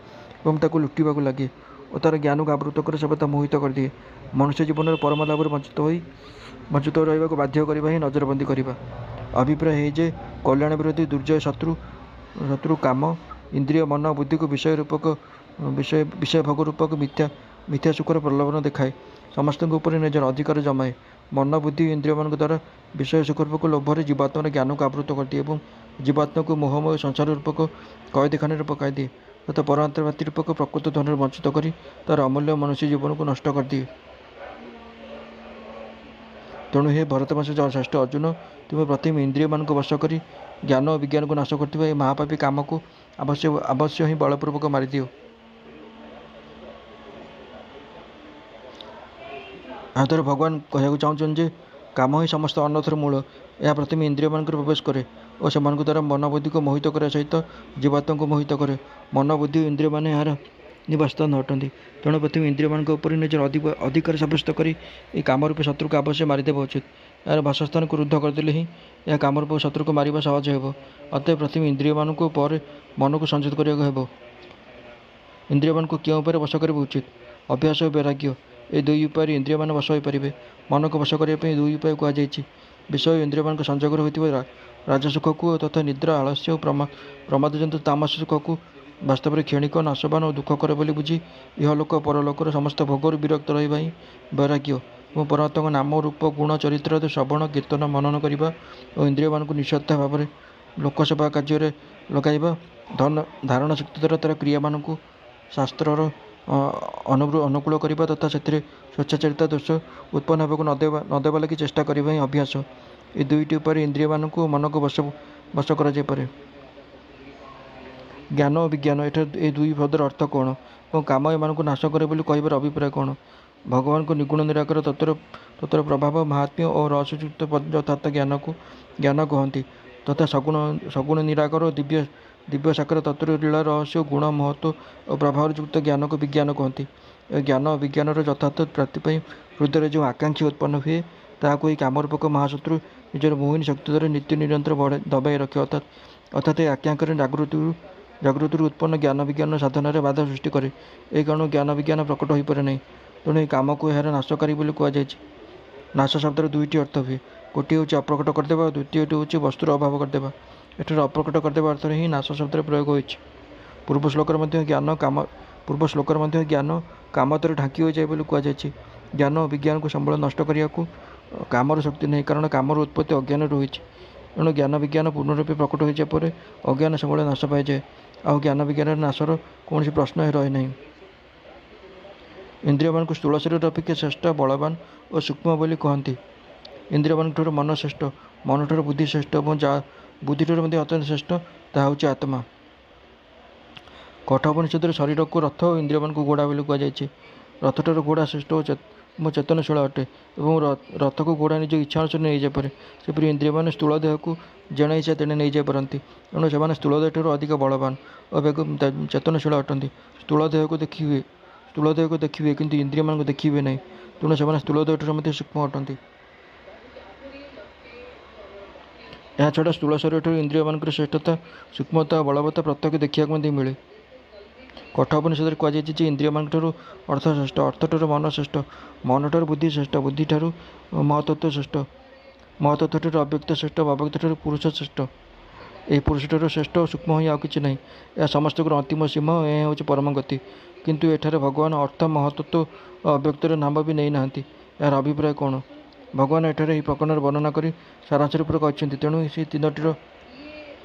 ଏବଂ ତାକୁ ଲୁଟିବାକୁ ଲାଗେ ଓ ତା'ର ଜ୍ଞାନକୁ ଆବୃତ କରି ସର୍ବଦା ମୋହିତ କରିଦିଏ। ମନୁଷ୍ୟ ଜୀବନରେ ପରମ ଲାଭରୁ ବଞ୍ଚିତ ହୋଇ ରହିବାକୁ ବାଧ୍ୟ କରିବା ହିଁ ନଜରବନ୍ଦୀ କରିବା। ଅଭିପ୍ରାୟ ଏହି ଯେ କଲ୍ୟାଣ ବିରୋଧୀ ଦୁର୍ଜୟ ଶତ୍ରୁ କାମ ଇନ୍ଦ୍ରିୟ ମନ ବୁଦ୍ଧିକୁ ବିଷୟ ଭୋଗ ରୂପକ ମିଥ୍ୟା ସୁଖର ପ୍ରଲୋଭନ ଦେଖାଏ, ସମସ୍ତଙ୍କ ଉପରେ ନିଜର ଅଧିକାର ଜମାଏ। ମନ ବୁଦ୍ଧି ଇନ୍ଦ୍ରିୟମାନଙ୍କ ଦ୍ୱାରା ବିଷୟ ସୁଖ ରୂପକ ଲୋଭରେ ଜୀବାତ୍ମାର ଜ୍ଞାନକୁ ଆବୃତ କରିଦିଏ ଏବଂ ଜୀବାତ୍ମାକୁ ମୋହମୟ ସଂସାର ରୂପକ କଏଦୀଖାନାରେ ପକାଇଦିଏ ତଥା ପରାନ୍ତରବାଦୀ ରୂପକ ପ୍ରକୃତ ଧନରୁ ବଞ୍ଚିତ କରି ତା'ର ଅମୂଲ୍ୟ ମନୁଷ୍ୟ ଜୀବନକୁ ନଷ୍ଟ କରିଦିଏ। ତେଣୁ ହେ ଭରତବଂଶ ଶ୍ରେଷ୍ଠ ଅର୍ଜୁନ, ତୁମେ ପ୍ରଥମେ ଇନ୍ଦ୍ରିୟମାନଙ୍କୁ ବଶ କରି ଜ୍ଞାନ ଓ ବିଜ୍ଞାନକୁ ନାଶ କରୁଥିବା ଏହି ମହାପାପୀ କାମକୁ ଅବଶ୍ୟ ହିଁ ବଳପୂର୍ବକ ମାରିଦିଅ। ଏହାଦ୍ୱାରା ଭଗବାନ କହିବାକୁ ଚାହୁଁଛନ୍ତି ଯେ କାମ ହିଁ ସମସ୍ତ ଅନର୍ଥର ମୂଳ। ଏହା ପ୍ରଥମେ ଇନ୍ଦ୍ରିୟମାନଙ୍କରେ ପ୍ରବେଶ କରେ ଓ ସେମାନଙ୍କ ଦ୍ୱାରା ମନୋବୁଦ୍ଧିକୁ ମୋହିତ କରିବା ସହିତ ଜୀବାତ୍ମାକୁ ମୋହିତ କରେ। ମନ, ବୁଦ୍ଧି ଓ ଇନ୍ଦ୍ରିୟମାନେ ଏହାର ନିବାସସ୍ଥାନ ଅଟନ୍ତି। ତେଣୁ ପ୍ରଥମେ ଇନ୍ଦ୍ରିୟମାନଙ୍କ ଉପରେ ନିଜର ଅଧିକାର ସାବ୍ୟସ୍ତ କରି ଏହି କାମରୂପୀ ଶତ୍ରୁକୁ ଅବଶ୍ୟ ମାରିଦେବା ଉଚିତ। ଏହାର ବାସସ୍ଥାନକୁ ରୁଦ୍ଧ କରିଦେଲେ ହିଁ ଏହା କାମରୂପୀ ଶତ୍ରୁକୁ ମାରିବା ସହଜ ହେବ। ଅତଏବ ପ୍ରଥମେ ଇନ୍ଦ୍ରିୟମାନଙ୍କୁ ପରେ ମନକୁ ସଂଯତ କରିବାକୁ ହେବ। ଇନ୍ଦ୍ରିୟମାନଙ୍କୁ କେଉଁ ଉପାୟରେ ବଶ କରିବା ଉଚିତ? ଅଭ୍ୟାସ ଓ ବୈରାଗ୍ୟ, ଏହି ଦୁଇ ଉପାୟରେ ଇନ୍ଦ୍ରିୟମାନେ ବଶ ହୋଇପାରିବେ। ମନକୁ ବଶ କରିବା ପାଇଁ ଦୁଇ ଉପାୟ କୁହାଯାଇଛି। ବିଷୟ ଓ ଇନ୍ଦ୍ରିୟମାନଙ୍କ ସଂଯୋଗରେ ହୋଇଥିବା ରାଜସୁଖକୁ ତଥା ନିଦ୍ରା, ଆଳସ୍ୟ ଓ ପ୍ରମାଦଜନିତ ତାମସ ସୁଖକୁ ବାସ୍ତବରେ କ୍ଷଣିକ, ନାଶବାନ ଓ ଦୁଃଖକର ବୋଲି ବୁଝି ଇହଲୋକ ଓ ପରଲୋକର ସମସ୍ତ ଭୋଗରୁ ବିରକ୍ତ ରହିବା ହିଁ ବୈରାଗ୍ୟ। ଏବଂ ପରମାତ୍ମାଙ୍କ ନାମ, ରୂପ, ଗୁଣ, ଚରିତ୍ର ଆଦି ଶ୍ରବଣ, କୀର୍ତ୍ତନ, ମନନ କରିବା ଓ ଇନ୍ଦ୍ରିୟମାନଙ୍କୁ ନିଃସ୍ୱାର୍ଥ ଭାବରେ ଲୋକସେବା କାର୍ଯ୍ୟରେ ଲଗାଇବା, ଧାରଣ ଶକ୍ତି ଦ୍ୱାରା ତାର କ୍ରିୟାମାନଙ୍କୁ ଶାସ୍ତ୍ରର ଅନୁକୂଳ କରିବା ତଥା ସେଥିରେ ସ୍ୱେଚ୍ଛାଚାରିତା ଦୋଷ ଉତ୍ପନ୍ନ ହେବାକୁ ନ ଦେବା ଲାଗି ଚେଷ୍ଟା କରିବା ହିଁ ଅଭ୍ୟାସ। ଏହି ଦୁଇଟି ଉପାୟରେ ଇନ୍ଦ୍ରିୟମାନଙ୍କୁ ଓ ମନକୁ ବଶ କରାଯାଇପାରେ। ଜ୍ଞାନ ଓ ବିଜ୍ଞାନ, ଏଠାରେ ଏହି ଦୁଇ ପଦର ଅର୍ଥ କ'ଣ ଏବଂ କାମ ଏମାନଙ୍କୁ ନାଶ କରେ ବୋଲି କହିବାର ଅଭିପ୍ରାୟ କ'ଣ? ଭଗବାନଙ୍କ ନିର୍ଗୁଣ ନିରାକାର ତତ୍ତ୍ୱର ପ୍ରଭାବ, ମାହାତ୍ମ୍ୟ ଓ ରହସ୍ୟଯୁକ୍ତ ଯଥାର୍ଥ ଜ୍ଞାନକୁ ଜ୍ଞାନ କହନ୍ତି ତଥା ସଗୁଣ ନିରାକାର ଓ ଦିବ୍ୟ ସାକାର ତତ୍ତ୍ୱର ଲୀଳା, ରହସ୍ୟ, ଗୁଣ, ମହତ୍ତ୍ୱ ଓ ପ୍ରଭାବର ଯୁକ୍ତ ଜ୍ଞାନକୁ ବିଜ୍ଞାନ କହନ୍ତି। ଏ ଜ୍ଞାନ ଓ ବିଜ୍ଞାନର ଯଥାର୍ଥ ପ୍ରାପ୍ତି ପାଇଁ ହୃଦୟରେ ଯେଉଁ ଆକାଂକ୍ଷା ଉତ୍ପନ୍ନ ହୁଏ ତାହାକୁ ଏହି କାମରୂପକ ମହାଶତ୍ରୁ ନିଜର ମୋହିନୀ ଶକ୍ତି ଦ୍ୱାରା ନିତ୍ୟ ନିରନ୍ତର ଦବାଇ ରଖେ। ଅର୍ଥାତ୍ ଏହି ଆକାଂକ୍ଷାର ଜାଗୃତିରୁ ଉତ୍ପନ୍ନ ଜ୍ଞାନ ବିଜ୍ଞାନ ସାଧନାରେ ବାଧା ସୃଷ୍ଟି କରେ। ଏହି କାରଣରୁ ଜ୍ଞାନ ବିଜ୍ଞାନ ପ୍ରକଟ ହୋଇପାରେ ନାହିଁ। ତେଣୁ ଏହି କାମକୁ ଏହାର ନାଶକାରୀ ବୋଲି କୁହାଯାଇଛି। ନାଶ ଶବ୍ଦର ଦୁଇଟି ଅର୍ଥ ହୁଏ। ଗୋଟିଏ ହେଉଛି ଅପ୍ରକଟ କରିଦେବା ଓ ଦ୍ୱିତୀୟଟି ହେଉଛି ବସ୍ତୁର ଅଭାବ କରିଦେବା। ଏଠାରେ ଅପ୍ରକଟ କରିଦେବା ଅର୍ଥରେ ହିଁ ନାଶ ଶବ୍ଦର ପ୍ରୟୋଗ ହୋଇଛି। ପୂର୍ବ ଶ୍ଲୋକରେ ମଧ୍ୟ ଜ୍ଞାନ କାମତରେ ଢାଙ୍କି ହୋଇଯାଏ ବୋଲି କୁହାଯାଇଛି। ଜ୍ଞାନ ଓ ବିଜ୍ଞାନକୁ ସମ୍ବଳ ନଷ୍ଟ କରିବାକୁ କାମର ଶକ୍ତି ନାହିଁ, କାରଣ କାମର ଉତ୍ପତ୍ତି ଅଜ୍ଞାନରୁ ହୋଇଛି। ଏଣୁ ଜ୍ଞାନ ବିଜ୍ଞାନ ପୂର୍ଣ୍ଣରୂପେ ପ୍ରକଟ ହୋଇଯିବା ପରେ ଅଜ୍ଞାନ ସମ୍ବଳ ନାଶ ପାଇଯାଏ। ଆଉ ଜ୍ଞାନ ବିଜ୍ଞାନର ନାଶର କୌଣସି ପ୍ରଶ୍ନ ରହେ ନାହିଁ। ଇନ୍ଦ୍ରିୟମାନଙ୍କୁ ସ୍ଥୂଳ ଶରୀର ଅପେକ୍ଷା ଶ୍ରେଷ୍ଠ, ବଳବାନ ଓ ସୂକ୍ଷ୍ମ ବୋଲି କହନ୍ତି। ଇନ୍ଦ୍ରିୟମାନଙ୍କଠାରୁ ମନ ଶ୍ରେଷ୍ଠ, ମନଠାରୁ ବୁଦ୍ଧି ଶ୍ରେଷ୍ଠ ଏବଂ ବୁଦ୍ଧିଠାରୁ ମଧ୍ୟ ଅତ୍ୟନ୍ତ ଶ୍ରେଷ୍ଠ, ତାହା ହେଉଛି ଆତ୍ମା। କଠୋପନିଷଦରେ ଶରୀରକୁ ରଥ ଓ ଇନ୍ଦ୍ରିୟମାନଙ୍କୁ ଘୋଡ଼ା ବୋଲି କୁହାଯାଇଛି। ରଥଠାରୁ ଘୋଡ଼ା ଶ୍ରେଷ୍ଠ ଓ ଚେତନଶୀଳ ଅଟେ ଏବଂ ରଥକୁ ଘୋଡ଼ା ନିଜ ଇଚ୍ଛା ଅନୁସାରେ ନେଇଯାଇପାରେ। ସେପରି ଇନ୍ଦ୍ରିୟମାନେ ସ୍ଥୂଳ ଦେହକୁ ଯେଣେ ଇଚ୍ଛା ତେଣେ ନେଇଯାଇପାରନ୍ତି। ଏଣୁ ସେମାନେ ସ୍ଥୂଳ ଦେହଠାରୁ ଅଧିକ ବଳବାନ ଓ ଚେତନଶୀଳ ଅଟନ୍ତି। ସ୍ଥୂଳ ଦେହକୁ ଦେଖିହୁଏ କିନ୍ତୁ ଇନ୍ଦ୍ରିୟମାନଙ୍କୁ ଦେଖିହୁଏ ନାହିଁ। ତେଣୁ ସେମାନେ ସ୍ଥୂଳ ଦେହଠାରୁ ମଧ୍ୟ ସୂକ୍ଷ୍ମ ଅଟନ୍ତି। ଏହାଛଡ଼ା ସ୍ଥୂଳ ଶରୀରଠାରୁ ଇନ୍ଦ୍ରିୟମାନଙ୍କର ଶ୍ରେଷ୍ଠତା, ସୂକ୍ଷ୍ମତା ଓ ବଳବତ୍ତା ପ୍ରତ୍ୟକ୍ଷ ଦେଖିବାକୁ ମଧ୍ୟ ମିଳେ। କଠୋପନିଷଦରେ କୁହାଯାଇଛି ଯେ ଇନ୍ଦ୍ରିୟମାନଙ୍କଠାରୁ ଅର୍ଥ ଶ୍ରେଷ୍ଠ, ଅର୍ଥଠାରୁ ମନ ଶ୍ରେଷ୍ଠ, ମନଠାରୁ ବୁଦ୍ଧି ଶ୍ରେଷ୍ଠ, ବୁଦ୍ଧିଠାରୁ ମହତ୍ତତ୍ତ୍ୱ ଶ୍ରେଷ୍ଠ, ମହତ୍ତତ୍ତ୍ୱଠାରୁ ଅବ୍ୟକ୍ତ ଶ୍ରେଷ୍ଠ, ଅବ୍ୟକ୍ତଠାରୁ ପୁରୁଷ ଶ୍ରେଷ୍ଠ। ଏହି ପୁରୁଷଠାରୁ ଶ୍ରେଷ୍ଠ ଓ ସୂକ୍ଷ୍ମ ହିଁ ଆଉ କିଛି ନାହିଁ। ଏହା ସମସ୍ତଙ୍କର ଅନ୍ତିମ ସୀମା ଓ ଏହା ହେଉଛି ପରମ ଗତି। କିନ୍ତୁ ଏଠାରେ ଭଗବାନ ଅର୍ଥ, ମହତ୍ତତ୍ତ୍ୱ ଓ ଅବ୍ୟକ୍ତର ନାମ ବି ନେଇନାହାନ୍ତି। ଏହାର ଅଭିପ୍ରାୟ କ'ଣ? ଭଗବାନ ଏଠାରେ ଏହି ପ୍ରକରଣର ବର୍ଣ୍ଣନା କରି ସାରାଂଶ ରୂପରେ କହିଛନ୍ତି। ତେଣୁ ସେ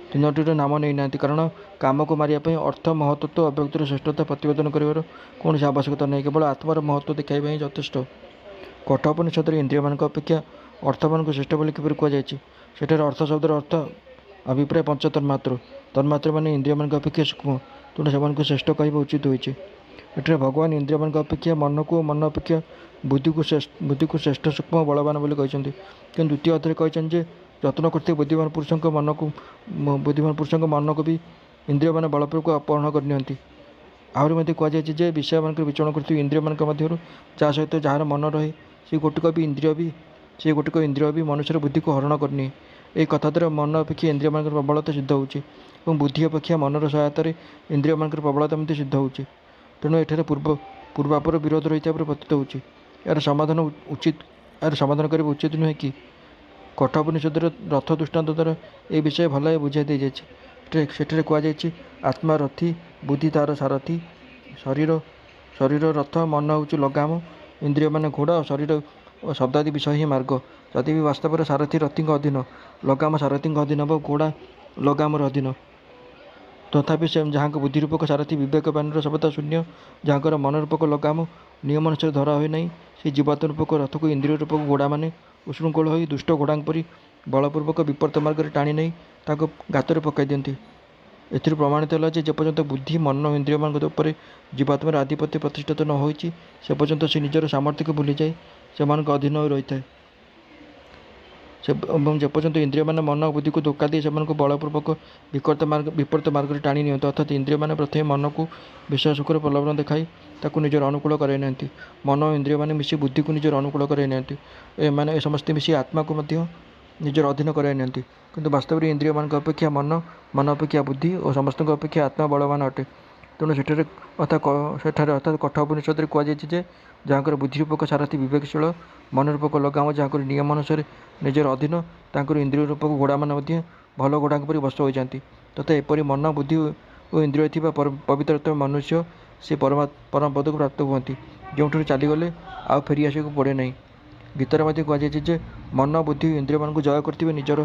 ତିନୋଟିର ନାମ ନେଇନାହାନ୍ତି, କାରଣ କାମକୁ ମାରିବା ପାଇଁ ଅର୍ଥ, ମହତ୍ତତ୍ତ୍ୱ ଓ ଅବ୍ୟକ୍ତର ଶ୍ରେଷ୍ଠତା ପ୍ରତିପାଦନ କରିବାର କୌଣସି ଆବଶ୍ୟକତା ନାହିଁ। କେବଳ ଆତ୍ମାର ମହତ୍ତ୍ୱ ଦେଖାଇବା ହିଁ ଯଥେଷ୍ଟ। କଠୋପନିଷଦରେ ଇନ୍ଦ୍ରିୟମାନଙ୍କ ଅପେକ୍ଷା ଅର୍ଥମାନଙ୍କୁ ଶ୍ରେଷ୍ଠ ବୋଲି କିପରି କୁହାଯାଇଛି? ସେଠାରେ ଅର୍ଥ ଶବ୍ଦର ଅର୍ଥ ଅଭିପ୍ରାୟ ପଞ୍ଚତନ୍ମାତ୍ର। ତନ୍ମାତ୍ରମାନେ ଇନ୍ଦ୍ରିୟମାନଙ୍କ ଅପେକ୍ଷା ସୂକ୍ଷ୍ମ, ତେଣୁ ସେମାନଙ୍କୁ ଶ୍ରେଷ୍ଠ କହିବା ଉଚିତ ହୋଇଛି। ଏଠାରେ ଭଗବାନ ଇନ୍ଦ୍ରିୟମାନଙ୍କ ଅପେକ୍ଷା ମନକୁ ଓ ମନ ଅପେକ୍ଷା ବୁଦ୍ଧିକୁ ଶ୍ରେଷ୍ଠ, ସୂକ୍ଷ୍ମ ଓ ବଳବାନ ବୋଲି କହିଛନ୍ତି। କିନ୍ତୁ ଦ୍ୱିତୀୟ ଅର୍ଥରେ କହିଛନ୍ତି ଯେ ଯତ୍ନ କରୁଥିବା ବୁଦ୍ଧିମାନ ପୁରୁଷଙ୍କ ମନକୁ ବି ଇନ୍ଦ୍ରିୟମାନେ ବଳପୂର୍ବକ ଅପହରଣ କରିନିଅନ୍ତି। ଆହୁରି ମଧ୍ୟ କୁହାଯାଇଛି ଯେ ବିଷୟମାନଙ୍କର ବିଚରଣ କରୁଥିବା ଇନ୍ଦ୍ରିୟମାନଙ୍କ ମଧ୍ୟରୁ ଯାହା ସହିତ ଯାହାର ମନ ରହେ ସେହି ଗୋଟିକ ଇନ୍ଦ୍ରିୟ ବି ମନୁଷ୍ୟର ବୁଦ୍ଧିକୁ ହରଣ କରିନିଏ। ଏହି କଥା ଦ୍ୱାରା ମନ ଅପେକ୍ଷା ଇନ୍ଦ୍ରିୟମାନଙ୍କର ପ୍ରବଳତା ସିଦ୍ଧ ହେଉଛି ଏବଂ ବୁଦ୍ଧି ଅପେକ୍ଷା ମନର ସହାୟତାରେ ଇନ୍ଦ୍ରିୟମାନଙ୍କର ପ୍ରବଳତା ମଧ୍ୟ ସିଦ୍ଧ ହେଉଛି। ତେଣୁ ଏଠାରେ ପୂର୍ବାପର ବିରୋଧ ରହିଥିବା ପରି ପ୍ରତୀତ ହେଉଛି। ଏହାର ସମାଧାନ କରିବା ଉଚିତ ନୁହେଁ କି? କଠୋପନିଷଦର ରଥ ଦୃଷ୍ଟାନ୍ତ ଦ୍ୱାରା ଏହି ବିଷୟ ଭଲ ଭାବେ ବୁଝାଇ ଦିଆଯାଇଛି। ସେଠାରେ କୁହାଯାଇଛି ଆତ୍ମା ରଥୀ, ବୁଦ୍ଧି ତାର ସାରଥୀ, ଶରୀର ରଥ, ମନ ହେଉଛି ଲଗାମ, ଇନ୍ଦ୍ରିୟମାନେ ଘୋଡ଼ା ଓ ଶରୀର ଓ ଶବ୍ଦାଦି ବିଷୟ ହିଁ ମାର୍ଗ। ଯଦି ବି ବାସ୍ତବରେ ସାରଥୀ ରଥୀଙ୍କ ଅଧୀନ, ଲଗାମ ସାରଥୀଙ୍କ ଅଧୀନ ବା ଘୋଡ଼ା ଲଗାମର ଅଧୀନ, ତଥାପି ଯାହାଙ୍କ ବୁଦ୍ଧି ରୂପକ ସାରଥୀ ବିବେକ ବାଣୀର ସର୍ବଦା ଶୂନ୍ୟ, ଯାହାଙ୍କର ମନ ରୂପକ ଲଗାମ ନିୟମ ଅନୁସାରେ ଧରା ହୁଏ ନାହିଁ, ସେହି ଜୀବାତ୍ମ ରୂପକ ରଥକୁ ଇନ୍ଦ୍ରିୟ ରୂପକ ଘୋଡ଼ାମାନେ ଉଶୃଙ୍ଖଳ ହୋଇ ଦୁଷ୍ଟ ଘୋଡ଼ାଙ୍କ ପରି ବଳପୂର୍ବକ ବିପରୀତ ମାର୍ଗରେ ଟାଣି ନେଇ ତାକୁ ଗାତରେ ପକାଇ ଦିଅନ୍ତି। ଏଥିରୁ ପ୍ରମାଣିତ ହେଲା ଯେ ଯେପର୍ଯ୍ୟନ୍ତ ବୁଦ୍ଧି, ମନ ଓ ଇନ୍ଦ୍ରିୟମାନଙ୍କ ଉପରେ ଜୀବାତ୍ମାର ଆଧିପତ୍ୟ ପ୍ରତିଷ୍ଠିତ ନ ହୋଇଛି, ସେ ପର୍ଯ୍ୟନ୍ତ ସେ ନିଜର ସାମର୍ଥ୍ୟକୁ ଭୁଲିଯାଏ। ସେମାନଙ୍କ ଅଧୀନ ହୋଇ ରହିଥାଏ। ଏବଂ ଯେପର୍ଯ୍ୟନ୍ତ ଇନ୍ଦ୍ରିୟମାନେ ମନ ଓ ବୁଦ୍ଧିକୁ ଧୋକା ଦେଇ ସେମାନଙ୍କୁ ବଳପୂର୍ବକ ବିପରୀତ ମାର୍ଗରେ ଟାଣି ନିଅନ୍ତି, ଅର୍ଥାତ୍ ଇନ୍ଦ୍ରିୟମାନେ ପ୍ରଥମେ ମନକୁ ବିଷୟ ସୁଖରେ ପ୍ରଲୋଭନ ଦେଖାଇ ତାକୁ ନିଜର ଅନୁକୂଳ କରାଇ ନିଅନ୍ତି। ମନ ଓ ଇନ୍ଦ୍ରିୟମାନେ ମିଶି ବୁଦ୍ଧିକୁ ନିଜର ଅନୁକୂଳ କରାଇ ନିଅନ୍ତି। ଏ ସମସ୍ତେ ମିଶି ଆତ୍ମାକୁ ମଧ୍ୟ ନିଜର ଅଧୀନ କରାଇ ନିଅନ୍ତି। କିନ୍ତୁ ବାସ୍ତବରେ ଇନ୍ଦ୍ରିୟମାନଙ୍କ ଅପେକ୍ଷା ମନ, ମନ ଅପେକ୍ଷା ବୁଦ୍ଧି ଓ ସମସ୍ତଙ୍କ ଅପେକ୍ଷା ଆତ୍ମା ବଳବାନ ଅଟେ। ତେଣୁ ସେଠାରେ ଅର୍ଥାତ୍ କଠୋପନିଷଦରେ କୁହାଯାଇଛି ଯେ, ଯାହାଙ୍କର ବୁଦ୍ଧି ରୂପକ ସାରଥୀ ବିବେକଶୀଳ, ମନ ରୂପକ ଲଗାମ ଯାହାଙ୍କର ନିୟମ ଅନୁସାରେ ନିଜର ଅଧୀନ, ତାଙ୍କର ଇନ୍ଦ୍ରିୟ ରୂପକ ଘୋଡ଼ାମାନେ ମଧ୍ୟ ଭଲ ଘୋଡ଼ାଙ୍କ ପରି ବଶ ହୋଇଯାନ୍ତି। ତଥା ଏପରି ମନ, ବୁଦ୍ଧି ଓ ଇନ୍ଦ୍ରିୟ ଥିବା ପବିତ୍ରତମ ମନୁଷ୍ୟ ସେ ପରମ ପଦକୁ ପ୍ରାପ୍ତ ହୁଅନ୍ତି, ଯେଉଁଠାରୁ ଚାଲିଗଲେ ଆଉ ଫେରି ଆସିବାକୁ ପଡ଼େ ନାହିଁ। ଗୀତାରେ ମଧ୍ୟ କୁହାଯାଇଛି ଯେ, ମନ, ବୁଦ୍ଧି ଓ ଇନ୍ଦ୍ରିୟମାନଙ୍କୁ ଜୟ କରିଥିବା ନିଜର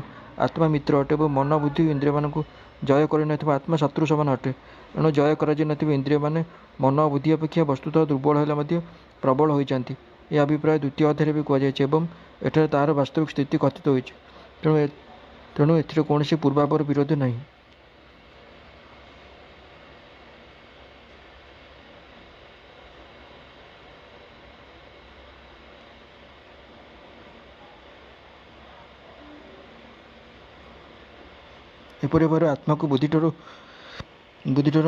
ଆତ୍ମା ମିତ୍ର ଅଟେ ଏବଂ ମନ, ବୁଦ୍ଧି ଓ ଇନ୍ଦ୍ରିୟମାନଙ୍କୁ ଜୟ କରିନଥିବା ଆତ୍ମା ଶତ୍ରୁ ସମାନ ଅଟେ। ଏଣୁ ଜୟ କରାଯାଇନଥିବା ଇନ୍ଦ୍ରିୟମାନେ ମନ ଓ ବୁଦ୍ଧି ଅପେକ୍ଷା ବସ୍ତୁତଃ ଦୁର୍ବଳ ହେଲେ ମଧ୍ୟ ପ୍ରବଳ ହୋଇଯାନ୍ତି। ଏ ଅଭିପ୍ରାୟ ଦ୍ୱିତୀୟ ଅଧ୍ୟାୟରେ ବି କୁହାଯାଇଛି ଏବଂ ଏଠାରେ ତାହାର ବାସ୍ତବିକ ସ୍ଥିତି କଥିତ ହୋଇଛି। ତେଣୁ ଏଥିରେ କୌଣସି ପୂର୍ବାପର ବିରୋଧ ନାହିଁ। ଏପରି ଭାବରେ ଆତ୍ମାକୁ ବୁଦ୍ଧିଠାରୁ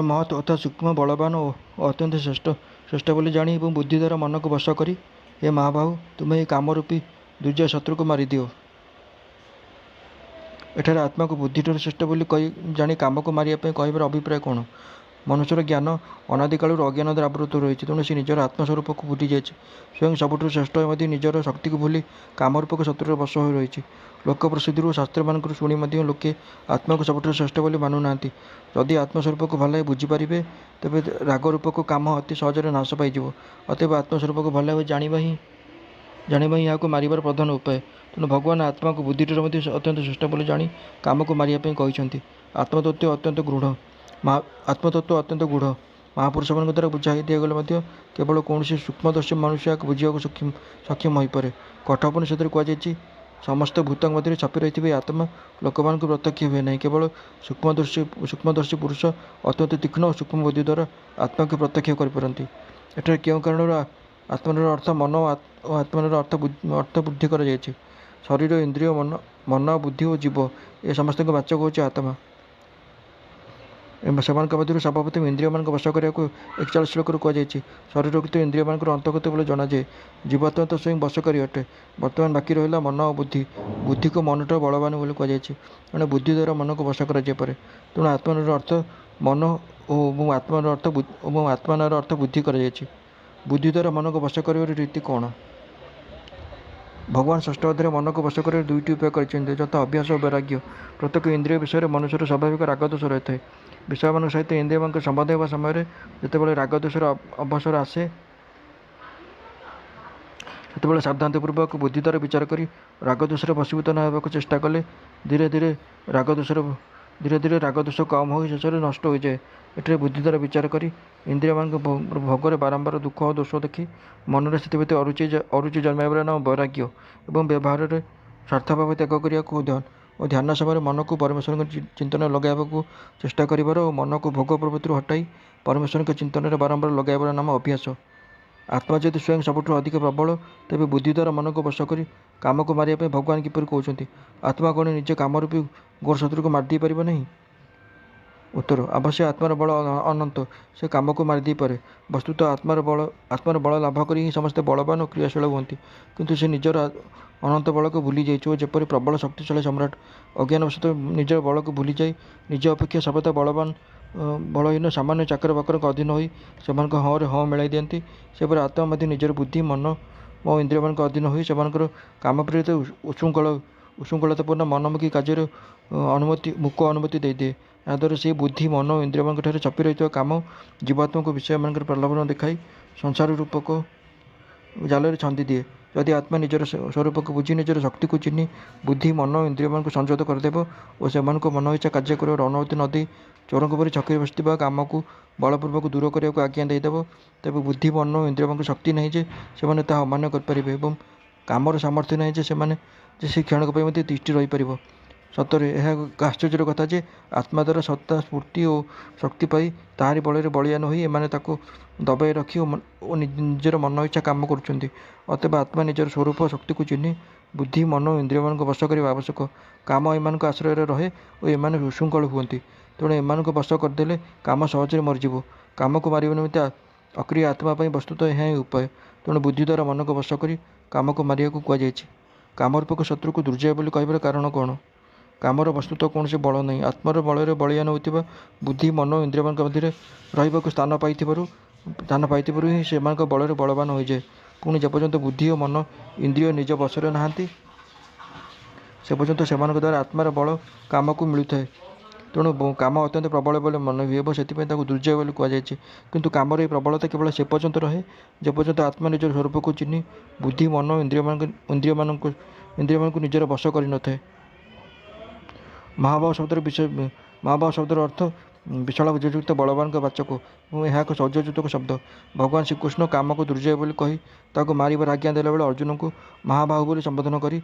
ମହତ୍ ଅର୍ଥାତ୍ ସୂକ୍ଷ୍ମ, ବଳବାନ ଓ ଅତ୍ୟନ୍ତ ଶ୍ରେଷ୍ଠ ବୋଲି ଜାଣି ଏବଂ ବୁଦ୍ଧି ଦ୍ୱାରା ମନକୁ ବଶ କରି, ହେ ମହାବାହୁ, ତୁମେ ଏହି କାମରୂପୀ ଦୁର୍ଜୟ ଶତ୍ରୁକୁ ମାରିଦିଅ। ଏଠାରେ ଆତ୍ମାକୁ ବୁଦ୍ଧିଠାରୁ ଶ୍ରେଷ୍ଠ ବୋଲି ଜାଣି କାମକୁ ମାରିବା ପାଇଁ କହିବାର ଅଭିପ୍ରାୟ କ'ଣ? ମନୁଷ୍ୟର ଜ୍ଞାନ ଅନାଦିକାଳରୁ ଅଜ୍ଞାନରେ ଆବୃତ ରହିଛି। ତେଣୁ ସେ ନିଜର ଆତ୍ମସ୍ୱରୂପକୁ ଭୁଲିଯାଇଛି। ସ୍ୱୟଂ ସବୁଠାରୁ ଶ୍ରେଷ୍ଠ ମଧ୍ୟ ନିଜର ଶକ୍ତିକୁ ଭୁଲି କାମରୂପକ ଶତ୍ରୁର ବଶ ହୋଇ ରହିଛି। ଲୋକପ୍ରସିଦ୍ଧିରୁ ଓ ଶାସ୍ତ୍ରମାନଙ୍କରୁ ଶୁଣି ମଧ୍ୟ ଲୋକେ ଆତ୍ମାକୁ ସବୁଠାରୁ ଶ୍ରେଷ୍ଠ ବୋଲି ମାନୁନାହାନ୍ତି। ଯଦି ଆତ୍ମସ୍ୱରୂପକୁ ଭଲ ଭାବେ ବୁଝିପାରିବେ, ତେବେ ରାଗରୂପକ କାମ ଅତି ସହଜରେ ନାଶ ପାଇଯିବ। ଅତଏବ ଆତ୍ମସ୍ୱରୂପକୁ ଭଲ ଭାବେ ଜାଣିବା ହିଁ ଏହାକୁ ମାରିବାର ପ୍ରଧାନ ଉପାୟ। ତେଣୁ ଭଗବାନ ଆତ୍ମାକୁ ବୁଦ୍ଧିଠାରୁ ମଧ୍ୟ ଅତ୍ୟନ୍ତ ଶ୍ରେଷ୍ଠ ବୋଲି ଜାଣି କାମକୁ ମାରିବା ପାଇଁ କହିଛନ୍ତି। ଆତ୍ମତତ୍ତ୍ୱ ଅତ୍ୟନ୍ତ ଗୂଢ଼। ମହାପୁରୁଷମାନଙ୍କ ଦ୍ୱାରା ବୁଝାଇ ଦିଆଗଲେ ମଧ୍ୟ କେବଳ କୌଣସି ସୂକ୍ଷ୍ମଦର୍ଶୀ ମନୁଷ୍ୟ ଏହାକୁ ବୁଝିବାକୁ ସକ୍ଷମ ହୋଇପାରେ। କଠୋପନିଷଦରେ କୁହାଯାଇଛି, ସମସ୍ତ ଭୂତଙ୍କ ମଧ୍ୟରେ ଛପି ରହିଥିବା ଏହି ଆତ୍ମା ଲୋକମାନଙ୍କୁ ପ୍ରତ୍ୟକ୍ଷ ହୁଏ ନାହିଁ। କେବଳ ସୂକ୍ଷ୍ମଦର୍ଶୀ ପୁରୁଷ ଅତ୍ୟନ୍ତ ତୀକ୍ଷ୍ଣ ଓ ସୂକ୍ଷ୍ମ ବୁଦ୍ଧି ଦ୍ୱାରା ଆତ୍ମାକୁ ପ୍ରତ୍ୟକ୍ଷ କରିପାରନ୍ତି। ଏଠାରେ କେଉଁ କାରଣରୁ ଆତ୍ମାର ଅର୍ଥ ମନ ଓ ଆତ୍ମାର ଅର୍ଥ ବୁଦ୍ଧି କରାଯାଇଛି? ଶରୀର, ଇନ୍ଦ୍ରିୟ, ମନ, ବୁଦ୍ଧି ଓ ଜୀବ ଏ ସମସ୍ତଙ୍କ ବାଚକ ହେଉଛି ଆତ୍ମା। ସେମାନଙ୍କ ମଧ୍ୟରୁ ସର୍ବପ୍ରଥମେ ଇନ୍ଦ୍ରିୟମାନଙ୍କୁ ବଶ କରିବାକୁ 41 ଶ୍ଲୋକରେ କୁହାଯାଇଛି। ଶରୀରକୁ ତ ଇନ୍ଦ୍ରିୟମାନଙ୍କର ଅନ୍ତର୍ଗତ ବୋଲି ଜଣାଯାଏ। ଜୀବାତ୍ମା ତ ସ୍ୱୟଂ ବଶକାରୀ ଅଟେ। ବର୍ତ୍ତମାନ ବାକି ରହିଲା ମନ ଓ ବୁଦ୍ଧି। ବୁଦ୍ଧିକୁ ମନଠାରୁ ବଳବାନ ବୋଲି କୁହାଯାଇଛି। ଏଣୁ ବୁଦ୍ଧି ଦ୍ୱାରା ମନକୁ ବଶ କରାଯାଇପାରେ। ତେଣୁ ଆତ୍ମାର ଅର୍ଥ ମନ ଏବଂ ଆତ୍ମାର ଅର୍ଥ ବୁଦ୍ଧି କରାଯାଇଛି। ବୁଦ୍ଧି ଦ୍ୱାରା ମନକୁ ବଶ କରିବାର ରୀତି କ'ଣ? ଭଗବାନ ଷଷ୍ଠ ଅଧ୍ୟାୟରେ ମନକୁ ବଶ କରିବାର ଦୁଇଟି ଉପାୟ କରିଛନ୍ତି, ଯଥା ଅଭ୍ୟାସ ଓ ବୈରାଗ୍ୟ। ପ୍ରତ୍ୟେକ ଇନ୍ଦ୍ରିୟ ବିଷୟରେ ମନୁଷ୍ୟର ସ୍ୱାଭାବିକ ରାଗଦୋଷ ରହିଥାଏ। ବିଷୟମାନଙ୍କ ସହିତ ଇନ୍ଦ୍ରିୟମାନଙ୍କ ସମ୍ବନ୍ଧ ହେବା ସମୟରେ ଯେତେବେଳେ ରାଗଦୋଷର ଅବସର ଆସେ, ସେତେବେଳେ ସାବଧାନତାପୂର୍ବକ ବୁଦ୍ଧି ଦ୍ୱାରା ବିଚାର କରି ରାଗଦୋଷରେ ବଶୀଭୂତ ନ ହେବାକୁ ଚେଷ୍ଟା କଲେ ଧୀରେ ଧୀରେ ରାଗଦୋଷ କମ୍ ହୋଇ ଶେଷରେ ନଷ୍ଟ ହୋଇଯାଏ। ଏଠାରେ ବୁଦ୍ଧି ଦ୍ୱାରା ବିଚାର କରି ଇନ୍ଦ୍ରିୟମାନଙ୍କ ଭୋଗରେ ବାରମ୍ବାର ଦୁଃଖ ଓ ଦୋଷ ଦେଖି ମନରେ ସେଥିପ୍ରତି ଅରୁଚି ଜନ୍ମାଇବାର ନାମ ବୈରାଗ୍ୟ ଏବଂ ବ୍ୟବହାରରେ ସ୍ୱାର୍ଥଭାବ ତ୍ୟାଗ କରିବାକୁ ଓ ଧ୍ୟାନ ସମୟରେ ମନକୁ ପରମେଶ୍ୱରଙ୍କ ଚିନ୍ତନରେ ଲଗାଇବାକୁ ଚେଷ୍ଟା କରିବାର ଓ ମନକୁ ଭୋଗ ପ୍ରବୃତ୍ତିରୁ ହଟାଇ ପରମେଶ୍ୱରଙ୍କ ଚିନ୍ତନରେ ବାରମ୍ବାର ଲଗାଇବାର ନାମ ଅଭ୍ୟାସ। ଆତ୍ମା ଯଦି ସ୍ୱୟଂ ସବୁଠାରୁ ଅଧିକ ପ୍ରବଳ, ତେବେ ବୁଦ୍ଧି ଦ୍ୱାରା ମନକୁ ବଶ କରି କାମକୁ ମାରିବା ପାଇଁ ଭଗବାନ କିପରି କହୁଛନ୍ତି? ଆତ୍ମା କ'ଣ ନିଜ କାମରୂପୀ ଘୋର ଶତ୍ରୁକୁ ମାରିଦେଇ ପାରିବ ନାହିଁ? ଉତ୍ତର, ଅବଶ୍ୟ ଆତ୍ମାର ବଳ ଅନନ୍ତ, ସେ କାମକୁ ମାରିଦେଇପାରେ। ବସ୍ତୁତଃ ଆତ୍ମାର ବଳ ଲାଭ କରି ହିଁ ସମସ୍ତେ ବଳବାନ ଓ କ୍ରିୟାଶୀଳ ହୁଅନ୍ତି। କିନ୍ତୁ ସେ ନିଜର ଅନନ୍ତ ବଳକୁ ଭୁଲିଯାଇଛି ଓ ଯେପରି ପ୍ରବଳ ଶକ୍ତିଶାଳୀ ସମ୍ରାଟ ଅଜ୍ଞାନବଶତଃ ନିଜର ବଳକୁ ଭୁଲିଯାଇ ନିଜ ଅପେକ୍ଷା ସର୍ବଦା ବଳହୀନ ସାମାନ୍ୟ ଚାକର ବାକରଙ୍କ ଅଧୀନ ହୋଇ ସେମାନଙ୍କ ହଁରେ ହଁ ମିଳାଇ ଦିଅନ୍ତି, ସେପରି ଆତ୍ମା ମଧ୍ୟ ନିଜର ବୁଦ୍ଧି, ମନ ଓ ଇନ୍ଦ୍ରିୟମାନଙ୍କ ଅଧୀନ ହୋଇ ସେମାନଙ୍କର କାମପ୍ରେରିତ ଉଚ୍ଛୃଙ୍ଖଳତାପୂର୍ଣ୍ଣ ମନମୁଖୀ କାର୍ଯ୍ୟରେ ମୂକ ଅନୁମତି ଦେଇଦିଏ। ଏହାଦ୍ୱାରା ସେହି ବୁଦ୍ଧି, ମନ ଓ ଇନ୍ଦ୍ରିୟମାନଙ୍କଠାରେ ଛପି ରହିଥିବା କାମ ଜୀବାତ୍ମାକୁ ବିଷୟମାନଙ୍କର ପ୍ରଲୋଭନ ଦେଖାଇ ସଂସାର ରୂପକ ଜାଲରେ ଛନ୍ଦିଦିଏ। ଯଦି ଆତ୍ମା ନିଜର ସ୍ୱରୂପକୁ ବୁଝି ନିଜର ଶକ୍ତିକୁ ଚିହ୍ନି ବୁଦ୍ଧି, ମନ ଓ ଇନ୍ଦ୍ରିୟମାନଙ୍କୁ ସଂଯତ କରିଦେବ ଓ ସେମାନଙ୍କୁ ମନ ଇଚ୍ଛା କାର୍ଯ୍ୟ କରିବାର ଅନୁମତି ନ ଦେଇ ଚୋରଙ୍କ ପରି ଛକିରେ ବସିଥିବା କାମକୁ ବଳପୂର୍ବକ ଦୂର କରିବାକୁ ଆଜ୍ଞା ଦେଇଦେବ, ତେବେ ବୁଦ୍ଧି, ମନ ଓ ଇନ୍ଦ୍ରିୟମାନଙ୍କ ଶକ୍ତି ନାହିଁ ଯେ ସେମାନେ ତାହା ଅମାନ୍ୟ କରିପାରିବେ ଏବଂ କାମର ସାମର୍ଥ୍ୟ ନାହିଁ ଯେ ସେ କ୍ଷଣକ ପାଇଁ ମଧ୍ୟ ତିଷ୍ଠି ରହିପାରିବ। ସତରେ ଏହା ଏକ ଆଶ୍ଚର୍ଯ୍ୟର କଥା ଯେ ଆତ୍ମା ଦ୍ୱାରା ସତ୍ତା ସ୍ଫୂର୍ତ୍ତି ଓ ଶକ୍ତି ପାଇ ତାହାରି ବଳରେ ବଳୀୟାନ ହୋଇ ଏମାନେ ତାକୁ ଦବାଇ ରଖି ଓ ନିଜର ମନ ଇଚ୍ଛା କାମ କରୁଛନ୍ତି। ଅତଏବ ଆତ୍ମା ନିଜର ସ୍ୱରୂପ ଶକ୍ତିକୁ ଚିହ୍ନି ବୁଦ୍ଧି ମନ ଓ ଇନ୍ଦ୍ରିୟମାନଙ୍କୁ ବଶ କରିବା ଆବଶ୍ୟକ। କାମ ଏମାନଙ୍କ ଆଶ୍ରୟରେ ରହେ ଓ ଏମାନେ ଉତ୍ସୃଙ୍ଖଳ ହୁଅନ୍ତି। ତେଣୁ ଏମାନଙ୍କୁ ବଶ କରିଦେଲେ କାମ ସହଜରେ ମରିଯିବ। କାମକୁ ମାରିବା ନିମିତ୍ତ ଅକ୍ରିୟ ଆତ୍ମା ପାଇଁ ବସ୍ତୁତଃ ଏହା ହିଁ ଉପାୟ। ତେଣୁ ବୁଦ୍ଧି ଦ୍ୱାରା ମନକୁ ବଶ କରି କାମକୁ ମାରିବାକୁ କୁହାଯାଇଛି। କାମରୂପକ ଶତ୍ରୁକୁ ଦୁର୍ଜୟ ବୋଲି କହିବାର କାରଣ କ'ଣ? କାମର ବସ୍ତୁତଃ କୌଣସି ବଳ ନାହିଁ। ଆତ୍ମାର ବଳରେ ବଳୀୟାନ ହୋଇଥିବା ବୁଦ୍ଧି ମନ ଓ ଇନ୍ଦ୍ରିୟମାନଙ୍କ ମଧ୍ୟରେ ରହିବାକୁ ସ୍ଥାନ ପାଇଥିବାରୁ ହିଁ ସେମାନଙ୍କ ବଳରେ ବଳବାନ ହୋଇଯାଏ। ପୁଣି ଯେପର୍ଯ୍ୟନ୍ତ ବୁଦ୍ଧି ଓ ମନ ଇନ୍ଦ୍ରିୟ ନିଜ ବଶରେ ନାହାନ୍ତି ସେ ପର୍ଯ୍ୟନ୍ତ ସେମାନଙ୍କ ଦ୍ୱାରା ଆତ୍ମାର ବଳ କାମକୁ ମିଳୁଥାଏ। ତେଣୁ କାମ ଅତ୍ୟନ୍ତ ପ୍ରବଳ ବୋଲି ମନେ ହୁଏ ଏବଂ ସେଥିପାଇଁ ତାକୁ ଦୁର୍ଜୟ ବୋଲି କୁହାଯାଇଛି। କିନ୍ତୁ କାମର ଏହି ପ୍ରବଳତା କେବଳ ସେ ପର୍ଯ୍ୟନ୍ତ ରହେ ଯେପର୍ଯ୍ୟନ୍ତ ଆତ୍ମା ନିଜର ସ୍ୱରୂପକୁ ଚିହ୍ନି ବୁଦ୍ଧି ମନ ଓ ଇନ୍ଦ୍ରିୟମାନଙ୍କୁ ନିଜର ବଶ କରିନଥାଏ। ମହାଭାବ ଶବ୍ଦର ଅର୍ଥ ବିଶାଳ ବୀର୍ଯ୍ୟଯୁକ୍ତ ବଳବାନଙ୍କ ବାଚକ ଏବଂ ଏହା ଏକ ଶୌର୍ଯ୍ୟଯୁକ୍ତ ଶବ୍ଦ। ଭଗବାନ ଶ୍ରୀକୃଷ୍ଣ କାମକୁ ଦୁର୍ଜୟ ବୋଲି କହି ତାହାକୁ ମାରିବାର ଆଜ୍ଞା ଦେଲାବେଳେ ଅର୍ଜୁନଙ୍କୁ ମହାବାହୁ ବୋଲି ସମ୍ବୋଧନ କରି